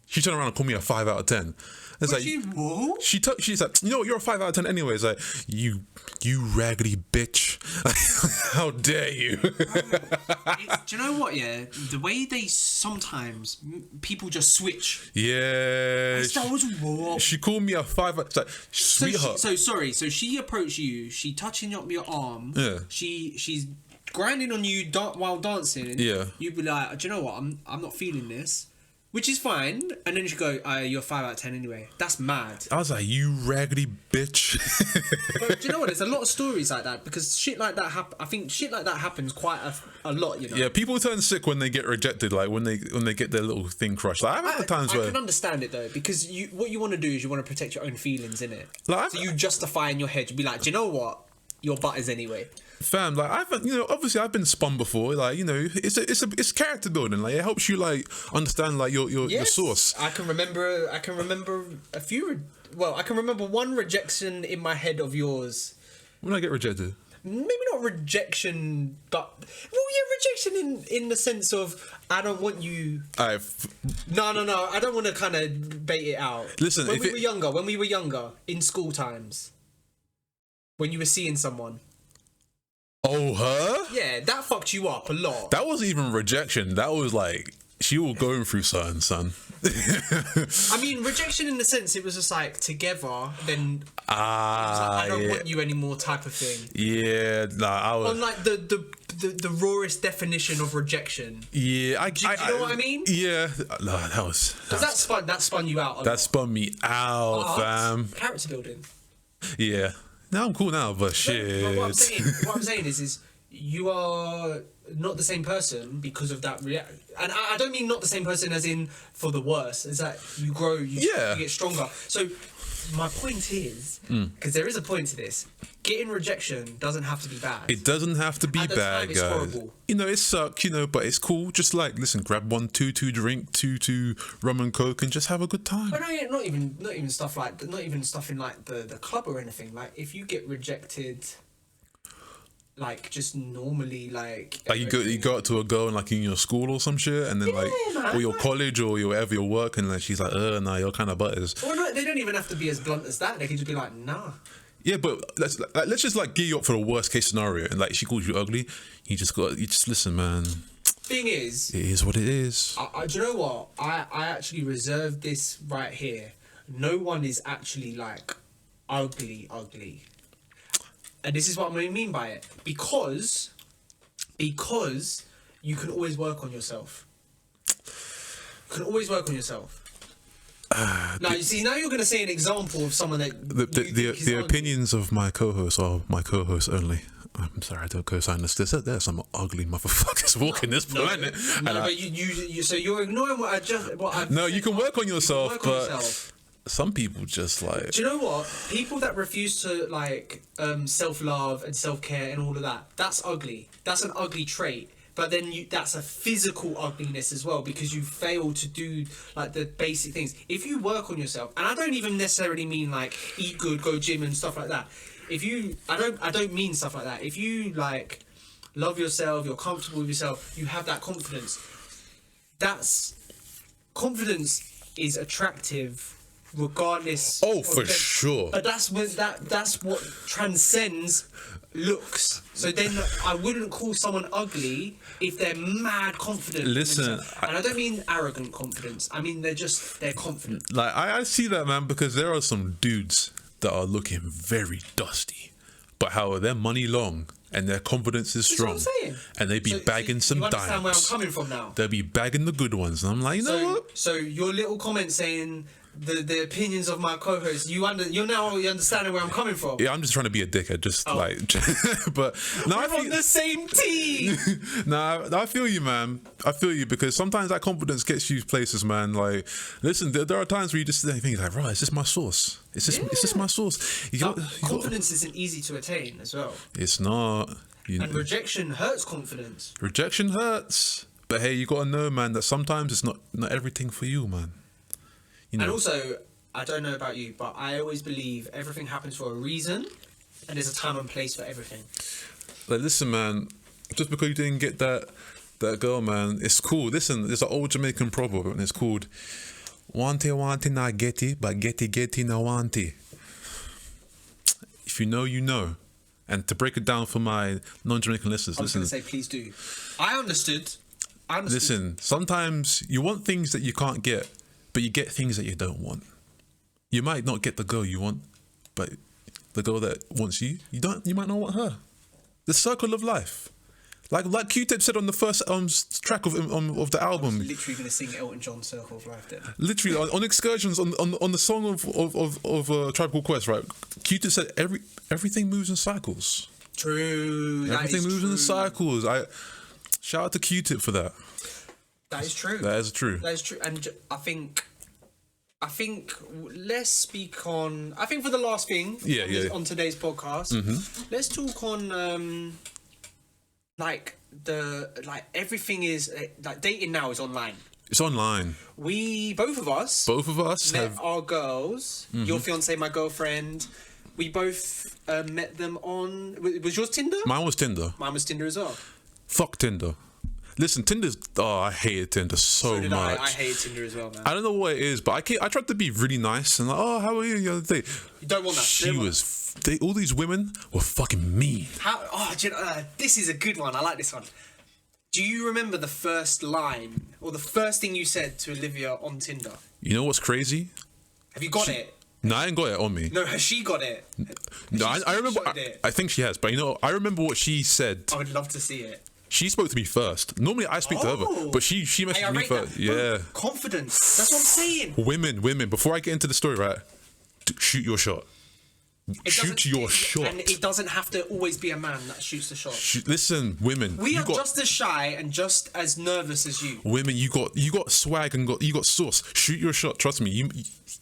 She turned around and called me a 5 out of 10. It's like what? she's like, you know what, you're a 5 out of 10 anyway. It's like, you raggedy bitch. How dare you? Do you know what, yeah? The way they sometimes people just switch. Yeah. That was what? She called me a 5. It's like, sweetheart. So she approached you, she touching up your arm. Yeah. She's grinding on you while dancing. Yeah. You'd be like, do you know what? I'm not feeling this. Which is fine, and then you go, you're 5 out of 10 anyway. That's mad. I was like, you raggedy bitch. But do you know what? There's a lot of stories like that because shit like that I think shit like that happens quite a lot, you know. Yeah, people turn sick when they get rejected, like when they get their little thing crushed. Like, I've had times where I can understand it though, because what you want to do is you want to protect your own feelings, innit? Like, so you justify in your head, you be like, do you know what? Your butt is anyway. Fam, like obviously I've been spun before. Like, it's character building. Like, it helps you like understand like your source. I can remember a few. I can remember one rejection in my head of yours. When I get rejected, maybe not rejection, but rejection in the sense of I don't want you. No. I don't want to kind of bait it out. Listen, when we were younger in school times, when you were seeing someone. Oh, her? Yeah, that fucked you up a lot. That wasn't even rejection. That was like, she was going through something, son. I mean, rejection in the sense it was just like together, then it was like, I don't want you anymore type of thing. Yeah, I was... On like the rawest definition of rejection. Yeah, do you know what I mean? Yeah, no, that was... That spun you out a lot. That spun me out, fam. Character building. Yeah. Now I'm cool now, but shit. But what I'm saying is you are not the same person because of that reaction. And I don't mean not the same person as in for the worse. It's that you grow, you get stronger. So my point is, because there is a point to this, getting rejection doesn't have to be bad. It doesn't have to be bad, guys. Horrible. It sucks, but it's cool. Just like, listen, grab 1 2 drink, 2 rum and coke, and just have a good time. But no, not even stuff in like the club or anything. Like if you get rejected, like just normally, like you go out to a girl like in your school or some shit, and then or your college or your wherever your work, and then she's like, nah, you're kind of butters. Or no, they don't even have to be as blunt as that. They can just be like, nah. Yeah, but let's just like gear you up for the worst case scenario, and like she calls you ugly, you just listen, man. Thing is, it is what it is. Do you know what? I actually reserved this right here. No one is actually like ugly. And this is what I mean by it. Because you can always work on yourself. Now you see. Now you're going to say an example of someone that the opinions of my co-hosts are my co-hosts only. I'm sorry, I don't co-sign this. There's some ugly motherfuckers walking this planet. But you so you're ignoring what I just. No, you can work on yourself, but some people just like. Do you know what? People that refuse to like self-love and self-care and all of that. That's ugly. That's an ugly trait. But then that's a physical ugliness as well, because you fail to do like the basic things. If you work on yourself, and I don't even necessarily mean like eat good, go gym and stuff like that. I don't mean stuff like that. If you like love yourself, you're comfortable with yourself, you have that confidence. Confidence is attractive regardless. Oh, for sure. But that's what transcends looks. So then I wouldn't call someone ugly if they're mad confident. Listen, and I don't mean arrogant confidence. I mean they're confident. Like I see that, man, because there are some dudes that are looking very dusty, but how their money long and their confidence is strong. That's what I'm saying. And they be bagging some dimes. You understand where I'm coming from now? They'll be bagging the good ones, and I'm like, you know what? So your little comment saying the opinions of my co-host, you're now understanding where I'm coming from. Yeah, I'm just trying to be a dickhead, but no, we're on the same team. Nah, I feel you, man. I feel you, because sometimes that confidence gets you places, man. Like, listen, there are times where you just think like, right, is this my source? Is this my source? Confidence isn't easy to attain as well. It's not. And rejection hurts confidence. Rejection hurts, but hey, you gotta know, man, that sometimes it's not everything for you, man. And also, I don't know about you, but I always believe everything happens for a reason, and there's a time and place for everything. Like, listen, man, just because you didn't get that girl, man, it's cool. Listen, there's an old Jamaican proverb, and it's called, Want it, not get it, but get it, not want it. If you know, you know. And to break it down for my non-Jamaican listeners, I was going to say, please do. I understood. Listen, sometimes you want things that you can't get, but you get things that you don't want. You might not get the girl you want, but the girl that wants you, you might not want her. The circle of life. Like Q-Tip said on the first track of the album. I was literally going to sing Elton John's Circle of Life then. Literally on Excursions on the song of Tribe Called Quest, right? Q-Tip said everything moves in cycles. True. Everything moves in cycles. Shout out to Q-Tip for that. That is true. That is true. That is true. And I think let's speak on. I think for the last thing on today's podcast, let's talk on everything is like dating now is online. It's online. Both of us met our girls. Your fiance, my girlfriend. We both met them on. Was yours Tinder? Mine was Tinder. Mine was Tinder as well. Fuck Tinder. Listen, Tinder's. Oh, I hated Tinder so much. I hated Tinder as well, man. I don't know what it is, but I tried to be really nice and like, oh, how are you the other day? You don't want that. All these women were fucking mean. This is a good one. I like this one. Do you remember the first line or the first thing you said to Olivia on Tinder? You know what's crazy? Have you got it? No, I ain't got it on me. No, has she got it? No, I remember. I think she has, but I remember what she said. I would love to see it. She spoke to me first. Normally I speak to her, but she messaged me first. That. Yeah. Bro, confidence. That's what I'm saying. Women. Before I get into the story, right? Shoot your shot. Shoot your shot. And it doesn't have to always be a man that shoots the shot. Listen, women. We are just as shy and just as nervous as you. Women, you got swag and you got sauce. Shoot your shot. Trust me.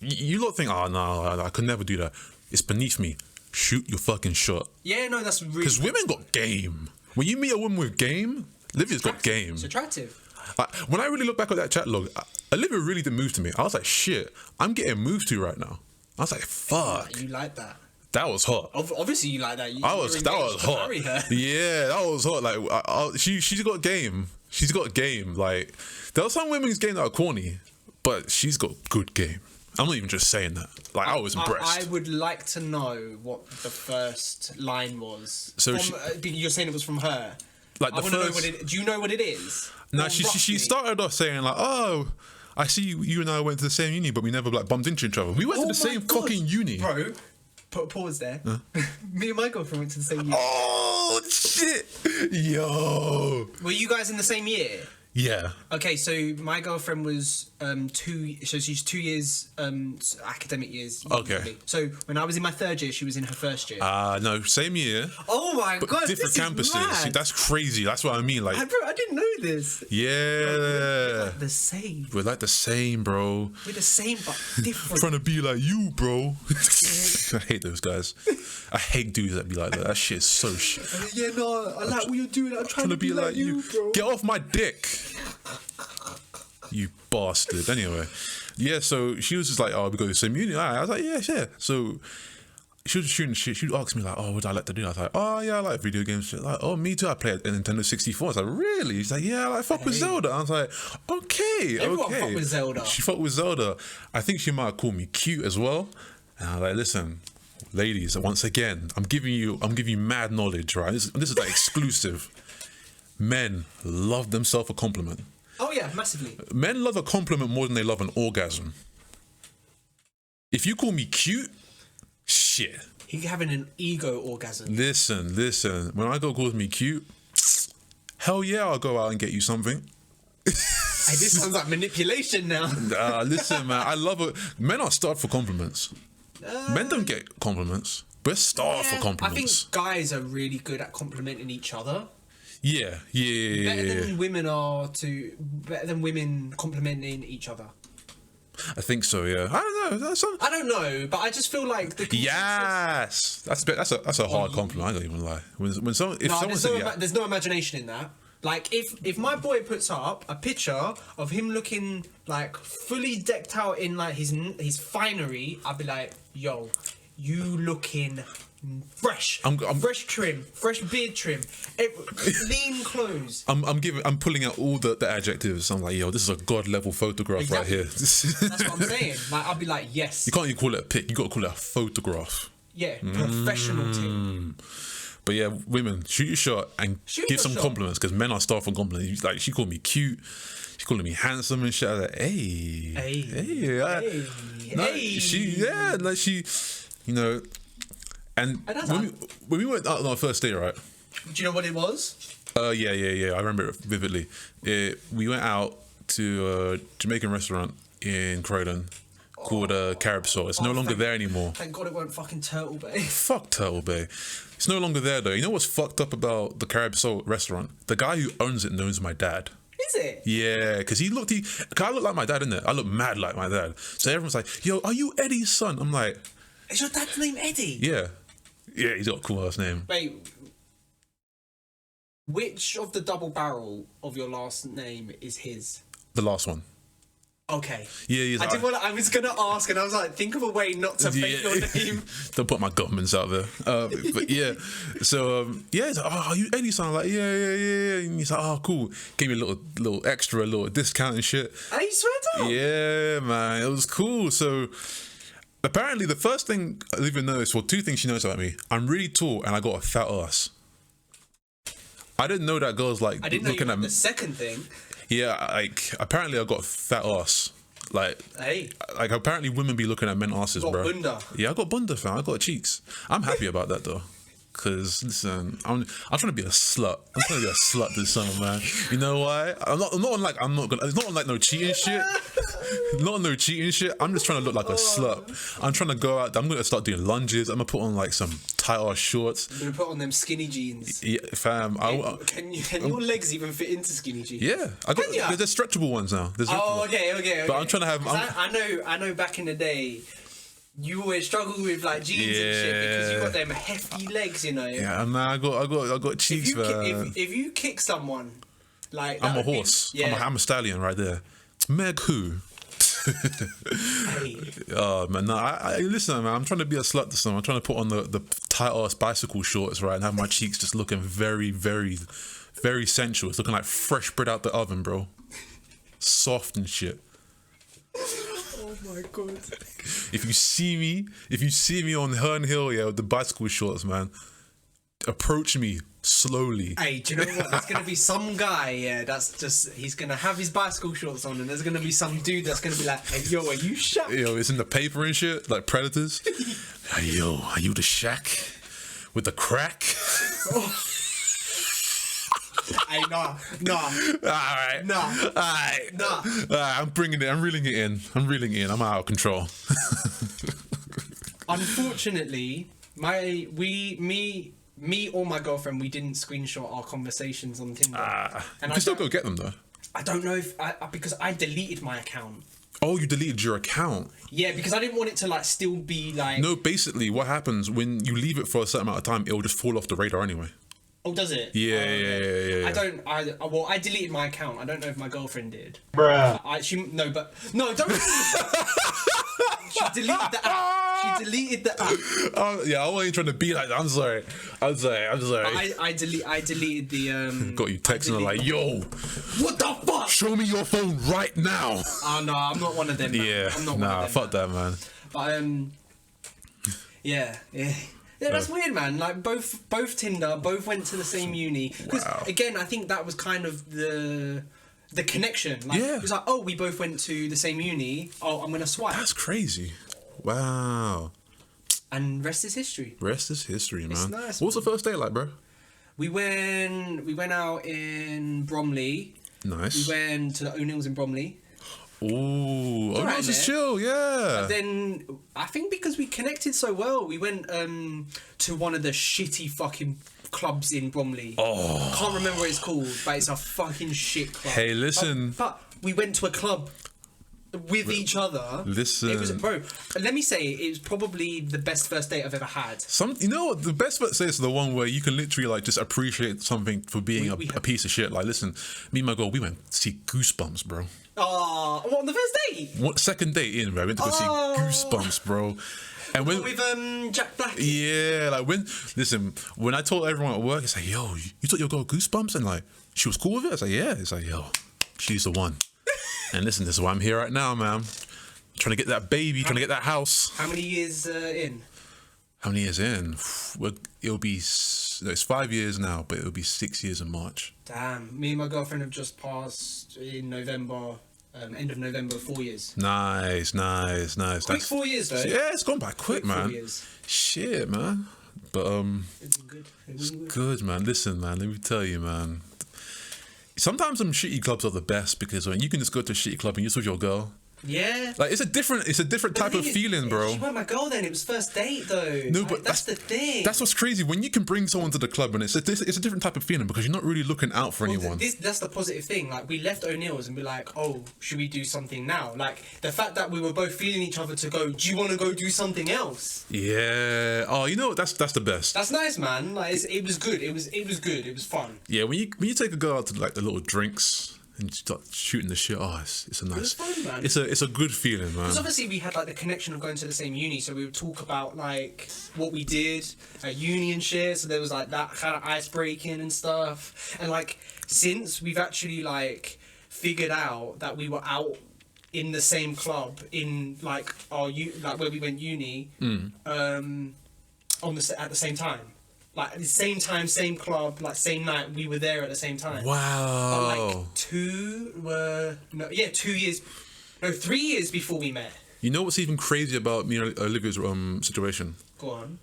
You lot think, oh no, I could never do that. It's beneath me. Shoot your fucking shot. Yeah, no, that's really. Because women got game. When you meet a woman with game, Olivia's got game. It's attractive. When I really look back at that chat log, Olivia really did move to me. I was like, shit, I'm getting moved to right now. I was like, fuck. You like that? That was hot. Obviously, you like that. That was hot. Yeah, that was hot. Like, she's got game. She's got game. Like, there are some women's game that are corny, but she's got good game. I'm not even just saying that. Like, I was impressed. I would like to know what the first line was. So you're saying it was from her. Like I want to know what it. Do you know what it is? No, she started off saying like, "Oh, I see you and I went to the same uni, but we never like bumped into each other. We went to the same fucking uni, bro." Pause there. Huh? Me and my girlfriend went to the same uni. Oh shit, yo! Were you guys in the same year? Yeah. Okay, so my girlfriend was she's 2 years academic years. Okay. So when I was in my third year, she was in her first year. No, same year. Oh my god, different this campuses. Is mad. See, that's crazy. That's what I mean. Like, bro, I didn't know this. Yeah. We're like the same. We're like the same, bro. We're the same, but different. Trying to be like you, bro. I hate those guys. I hate dudes that be like that. That shit is so shit. Yeah, no, I like what you're doing. I'm trying to be like you, bro. Get off my dick. You bastard. Anyway, yeah, so she was just like, oh, we go to the same uni. I was like, yeah, sure. So she was shooting shit. She would ask me like, oh, what do I like to do? I was like, oh yeah, I like video games. She's like, oh, me too. I play a Nintendo 64. I was like, really? She's like, yeah, I like fuck with Zelda. I was like, okay. Everyone fuck with Zelda. She fucked with Zelda. I think she might have called me cute as well. And I was like, listen, ladies, once again, I'm giving you mad knowledge, right? This is like exclusive. Men love themselves a compliment. Oh yeah, massively. Men love a compliment more than they love an orgasm. If you call me cute, shit. He's having an ego orgasm. Listen. When I go calls me cute, hell yeah, I'll go out and get you something. Hey, this sounds like manipulation now. Listen, man, I love it. Men are starved for compliments. Men don't get compliments. We're starved for compliments. I think guys are really good at complimenting each other. Yeah. Better than women complimenting each other. I think so. Yeah. I don't know. I don't know, but I just feel like the yes, that's a hard compliment. I don't even lie. There's no imagination in that. Like if my boy puts up a picture of him looking like fully decked out in like his finery, I'd be like, yo, you looking fresh. Fresh trim, fresh beard trim, lean clothes. I'm pulling out all the adjectives. I'm like, yo, this is a god level photograph right here. That's what I'm saying. Like, I'll be like, yes. You can't even call it a pic. You got to call it a photograph. Yeah, professional team. But yeah, women, shoot your shot and give some compliments, because men are starved for compliments. Like, she called me cute. She calling me handsome and shit. I was like, she, you know. And when we went out on our first date, right? Do you know what it was? Yeah. I remember it vividly. We went out to a Jamaican restaurant in Croydon called Caribsol. It's no longer there anymore. Thank God it weren't fucking Turtle Bay. Fuck Turtle Bay. It's no longer there though. You know what's fucked up about the Caribsol restaurant? The guy who owns it knows my dad. Is it? Yeah, because I look like my dad, innit? I look mad like my dad. So everyone's like, yo, are you Eddie's son? I'm like, is your dad's name Eddie? Yeah. Yeah, he's got a cool ass name. Wait, which of the double barrel of your last name is his? The last one. Okay. Yeah, I was gonna ask, and I was like, think of a way not to fake your name. Don't put my governments out there. But yeah, so he's like, oh, are you Eddie son? I'm like, yeah. And he's like, oh, cool. Gave me a little extra, a little discount and shit. Are you swear to? Yeah, man, it was cool. So apparently, the first thing I even noticed, well, two things she noticed about me: I'm really tall and I got a fat ass. I didn't know that girls like I didn't know looking you at the second thing. Yeah, like apparently I got a fat ass. Like apparently women be looking at men asses, bro. Bunda. Yeah, I got bunda, fam. I got cheeks. I'm happy about that though. Cause listen, I'm trying to be a slut. I'm trying to be a slut this summer, man. You know why? It's not on like no cheating shit. Not on no cheating shit. I'm just trying to look like a slut. I'm trying to go out. I'm gonna start doing lunges. I'm gonna put on like some tight ass shorts. You're gonna put on them skinny jeans. Yeah, fam. Can your legs even fit into skinny jeans? Yeah, there's stretchable ones now. Okay. But I'm trying to have. I know. Back in the day, you always struggle with like jeans and shit because you got them hefty legs, you know. Yeah, man. I got cheeks. If you kick someone, like I'm a horse. I'm a stallion right there. Meg who? Oh man, no. Listen, man. I'm trying to be a slut this summer. I'm trying to put on the tight ass bicycle shorts, right, and have my cheeks just looking very, very, very sensual. It's looking like fresh bread out the oven, bro. Soft and shit. Oh my god! If you see me on Herne Hill, with the bicycle shorts, man, approach me slowly. Hey, do you know what? There's gonna be some guy, he's gonna have his bicycle shorts on, and there's gonna be some dude that's gonna be like, hey, yo, are you Shaq? Yo, it's in the paper and shit, like Predators. Hey, yo, are you the Shaq with the crack? Oh. Hey, nah. Alright. Nah. Alright. Nah. I'm bringing it. I'm reeling it in. I'm out of control. Unfortunately, me or my girlfriend, we didn't screenshot our conversations on Tinder. And you can still go get them though. I don't know if because I deleted my account. Oh, you deleted your account? Yeah, because I didn't want it to like still be like. No, basically, what happens when you leave it for a certain amount of time, it will just fall off the radar anyway. Oh, does it? Yeah. I deleted my account. I don't know if my girlfriend did. Bruh. Don't. She deleted the app. She deleted the app. Oh, yeah, I wasn't trying to be like that. I'm sorry. I deleted the. Got you texting her like, yo, what the fuck? Show me your phone right now. Oh no, I'm not one of them. Man. Yeah, I'm not one of them, fuck that, man. But yeah. Yeah, that's weird, man. Like both Tinder, both went to the same uni. Because again, I think that was kind of the connection. Like, it was like, oh, we both went to the same uni. Oh, I'm gonna swipe. That's crazy. Wow. And rest is history. Rest is history, man. It's nice. What's the first day like, bro? We went out in Bromley. Nice. We went to the O'Neill's in Bromley. Ooh, O'Neill's is chill, yeah. And then I think because we connected so well, we went to one of the shitty fucking clubs in Bromley. Oh, I can't remember what it's called, but it's a fucking shit club. Hey, listen. But we went to a club with each other. Listen, it was, bro. Let me say, it was probably the best first date I've ever had. You know what? The best first date is the one where you can literally like just appreciate something for being a piece of shit. Like, listen, me and my girl, we went to see Goosebumps, bro. Oh, what, on the first date? What, second date in, bro? We went to go see Goosebumps, bro. And with Jack Black. Yeah, like when I told everyone at work, it's like, yo, you thought your girl Goosebumps, and like she was cool with it. It's like, yeah. It's like, yo, she's the one. And listen, this is why I'm here right now, man. Trying to get that baby, trying to get that house. How many years in? How many years in? Well, it's 5 years now, but it'll be 6 years in March. Damn, me and my girlfriend have just passed in November. End of November, 4 years. Nice. Quick 4 years though. Yeah, it's gone by quick, man. 4 years. Shit, man. But It's been good. It's good, man. Listen, man. Let me tell you, man. Sometimes some shitty clubs are the best because when you can just go to a shitty club and you're with your girl. Yeah. Like it's a different type of feeling, bro. She wasn't my girl then. It was first date though. No, like, but that's the thing. That's what's crazy when you can bring someone to the club and it's a different type of feeling because you're not really looking out for anyone. That's the positive thing. Like we left O'Neill's and be like, oh, should we do something now? Like the fact that we were both feeling each other to go. Do you want to go do something else? Yeah. Oh, you know what? That's the best. That's nice, man. Like it was good. It was good. It was fun. Yeah. When you take a girl out to like the little drinks. And start shooting the shit. Oh, it's a nice. It was fun, man. It's a good feeling, man. Because obviously we had like the connection of going to the same uni, so we would talk about like what we did at uni and shit. So there was like that kind of ice breaking and stuff. And like since we've actually like figured out that we were out in the same club in like like where we went uni, at the same time. Like at the same time, same club, like same night, we were there at the same time. Wow. But like 3 years before we met. You know what's even crazy about me and Olivia's situation? Go on.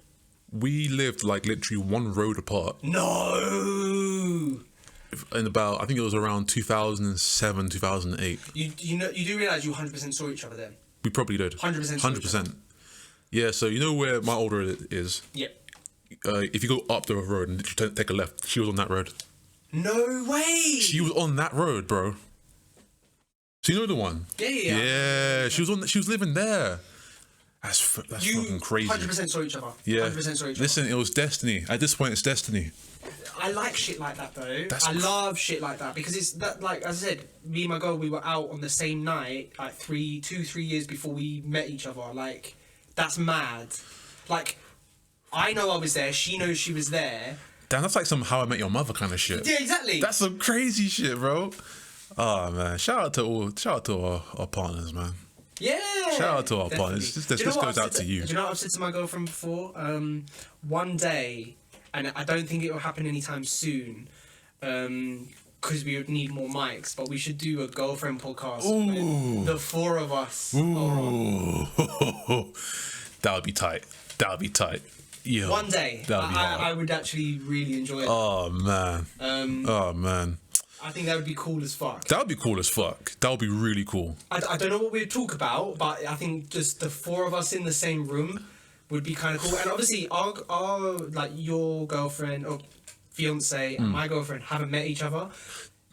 We lived like literally one road apart. No. In about, I think it was around 2007, 2008. You do realise you 100% saw each other then? We probably did. 100%. 100%. Yeah, so you know where my older is? Yep. If you go up the road and take a left, she was on that road. No way! She was on that road, bro. So you know the one? Yeah. Yeah, she was living there. That's fucking crazy. 100% saw each other. Yeah. 100% saw each other. Listen, it was destiny. At this point, it's destiny. I like shit like that though. I love shit like that because it's that, like as I said, me and my girl, we were out on the same night like 3 years before we met each other. Like that's mad. Like I know I was there. She knows she was there. Damn, that's like some How I Met Your Mother kind of shit. Yeah, exactly. That's some crazy shit, bro. Oh man, shout out to our partners, man. Yeah. Shout out to our partners. This goes out to you. Do you know what I've said to my girlfriend before? One day, and I don't think it will happen anytime soon, because we would need more mics, but we should do a girlfriend podcast. With the four of us. Ooh. That would be tight. Yo, one day, I would actually really enjoy it. Oh man. I think that would be cool as fuck. That would be cool as fuck. That would be really cool. I don't know what we'd talk about, but I think just the four of us in the same room would be kind of cool. And obviously, our like your girlfriend or fiance and my girlfriend haven't met each other.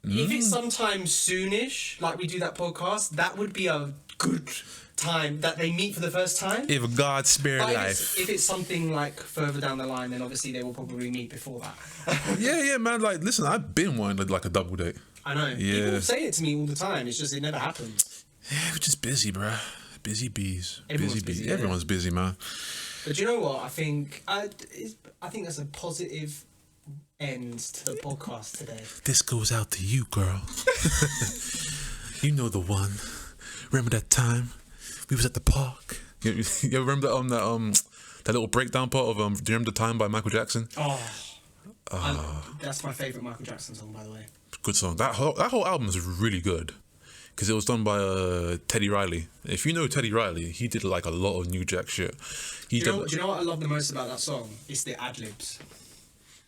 If it's sometime soonish, like we do that podcast, that would be a good time that they meet for the first time. If God spared life. If it's something like further down the line, then obviously they will probably meet before that. yeah, man. Like, listen, I've been wanting like a double date. I know. Yeah. People say it to me all the time. It's just it never happens. Yeah, we're just busy, bruh. Busy bees. Busy. Yeah. Everyone's busy, man. But you know what? I think that's a positive end to the podcast today. This goes out to you, girl. You know the one. Remember that time we was at the park? You remember that little breakdown part of Do You Remember the Time by Michael Jackson? That's my favourite Michael Jackson song, by the way. Good song. That whole album is really good because it was done by Teddy Riley. If you know Teddy Riley, he did like a lot of New Jack shit. Do you know what I love the most about that song? It's the ad libs.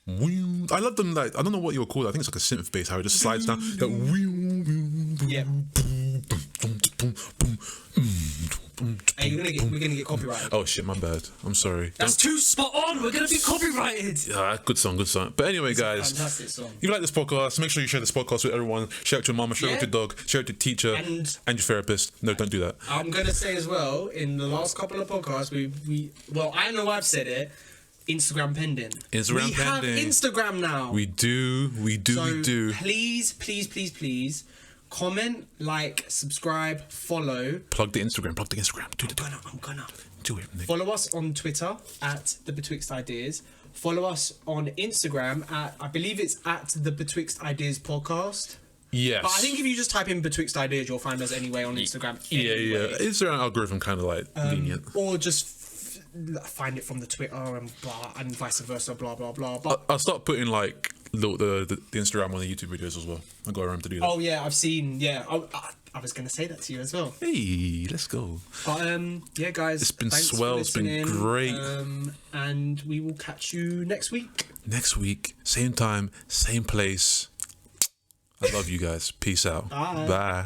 I love them. Like, I don't know what you would call it. I think it's like a synth bass. How it just slides down. Yeah. Hey, we're gonna get copyrighted. Oh shit, my bad. I'm sorry. That's too spot on. We're gonna be copyrighted. Good song. But anyway, guys, fantastic song. If you like this podcast, make sure you share this podcast with everyone. Share it to your mama, share it to your dog, share it to your teacher and your therapist. No, don't do that. I'm gonna say as well, in the last couple of podcasts, well, I know I've said it. Instagram pending. We have Instagram now. We do. So please comment, like, subscribe, follow. Plug the Instagram. I'm gonna. Do it, Nick. Follow us on Twitter at the Betwixt Ideas. Follow us on Instagram at, I believe it's at the Betwixt Ideas Podcast. Yes. But I think if you just type in Betwixt Ideas, you'll find us anyway on Instagram. Yeah. Instagram algorithm kind of like lenient. Or just find it from the Twitter and blah, and vice versa, blah, blah, blah. But I'll start putting like the Instagram on the YouTube videos as well. I got around to do that. oh yeah, I've seen. Yeah, I was gonna say that to you as well. Hey, let's go. But yeah, guys, It's been thanks swell. for It's been listening. great. And we will catch you next week. Next week, same time, same place. I love you guys. Peace out. Bye. Bye.